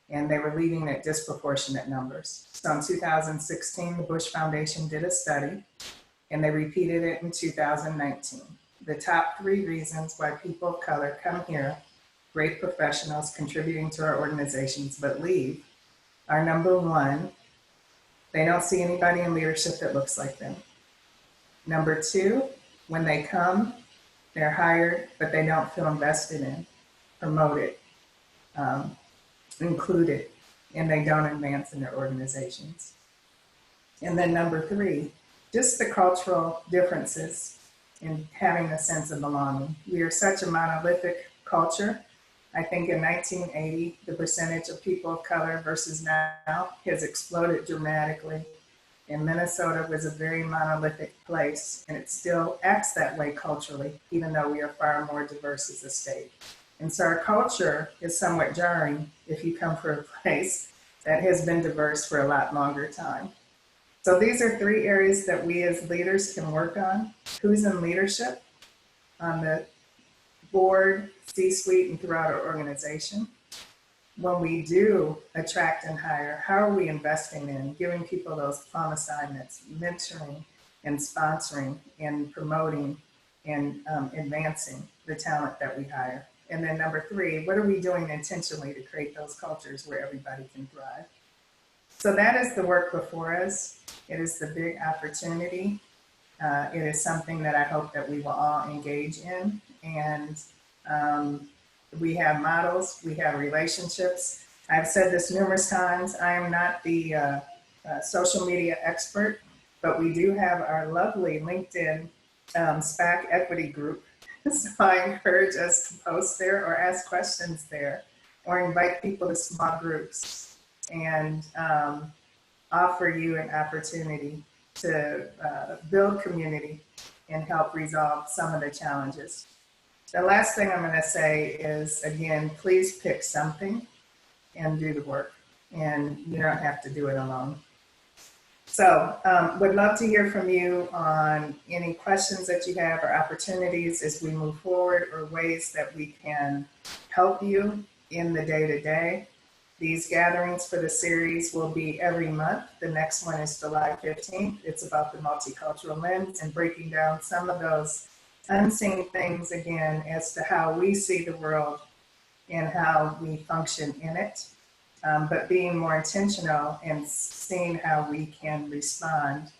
And they were leaving at disproportionate numbers. So in 2016, the Bush Foundation did a study, and they repeated it in 2019. The top 3 reasons why people of color come here, great professionals contributing to our organizations, but leave, are number 1, they don't see anybody in leadership that looks like them. Number 2, when they come, they're hired, but they don't feel invested in, promoted, included, and they don't advance in their organizations. And then number 3, just the cultural differences in having a sense of belonging. We are such a monolithic culture. I think in 1980, the percentage of people of color versus now has exploded dramatically. And Minnesota was a very monolithic place, and it still acts that way culturally, even though we are far more diverse as a state. And so our culture is somewhat jarring if you come from a place that has been diverse for a lot longer time. So these are 3 areas that we as leaders can work on. Who's in leadership on the board, C-suite, and throughout our organization? When we do attract and hire, how are we investing in giving people those plum assignments, mentoring and sponsoring and promoting and advancing the talent that we hire? And then number 3, what are we doing intentionally to create those cultures where everybody can thrive? So that is the work before us. It is the big opportunity. It is something that I hope that we will all engage in. And we have models, we have relationships. I've said this numerous times, I am not the social media expert, but we do have our lovely LinkedIn SPAC equity group. So I encourage us to post there or ask questions there or invite people to small groups and offer you an opportunity to build community and help resolve some of the challenges. The last thing I'm going to say is, again, please pick something and do the work. And you don't have to do it alone. So would love to hear from you on any questions that you have or opportunities as we move forward or ways that we can help you in the day-to-day. These gatherings for the series will be every month. The next one is July 15th. It's about the multicultural lens and breaking down some of those unseen things again as to how we see the world and how we function in it. But being more intentional and seeing how we can respond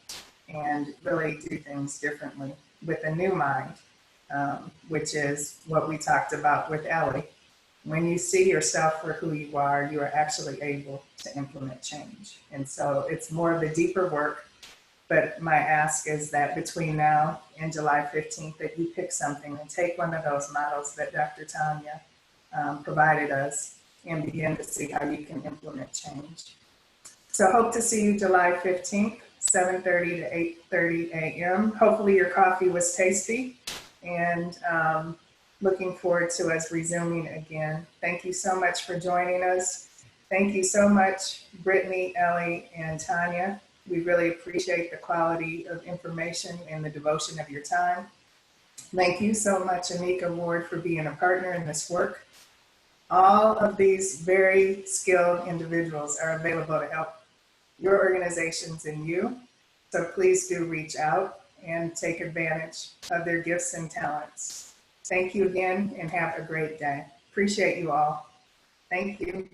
and really do things differently with a new mind, which is what we talked about with Ellie. When you see yourself for who you are actually able to implement change. And so it's more of the deeper work, but my ask is that between now and July 15th, that you pick something and take one of those models that Dr. Tanya provided us and begin to see how you can implement change. So hope to see you July 15th, 7:30 to 8:30 a.m. Hopefully your coffee was tasty, and looking forward to us resuming again. Thank you so much for joining us. Thank you so much, Brittany, Ellie, and Tanya. We really appreciate the quality of information and the devotion of your time. Thank you so much, Anika Ward, for being a partner in this work. All of these very skilled individuals are available to help your organizations and you. So please do reach out and take advantage of their gifts and talents. Thank you again and have a great day. Appreciate you all. Thank you.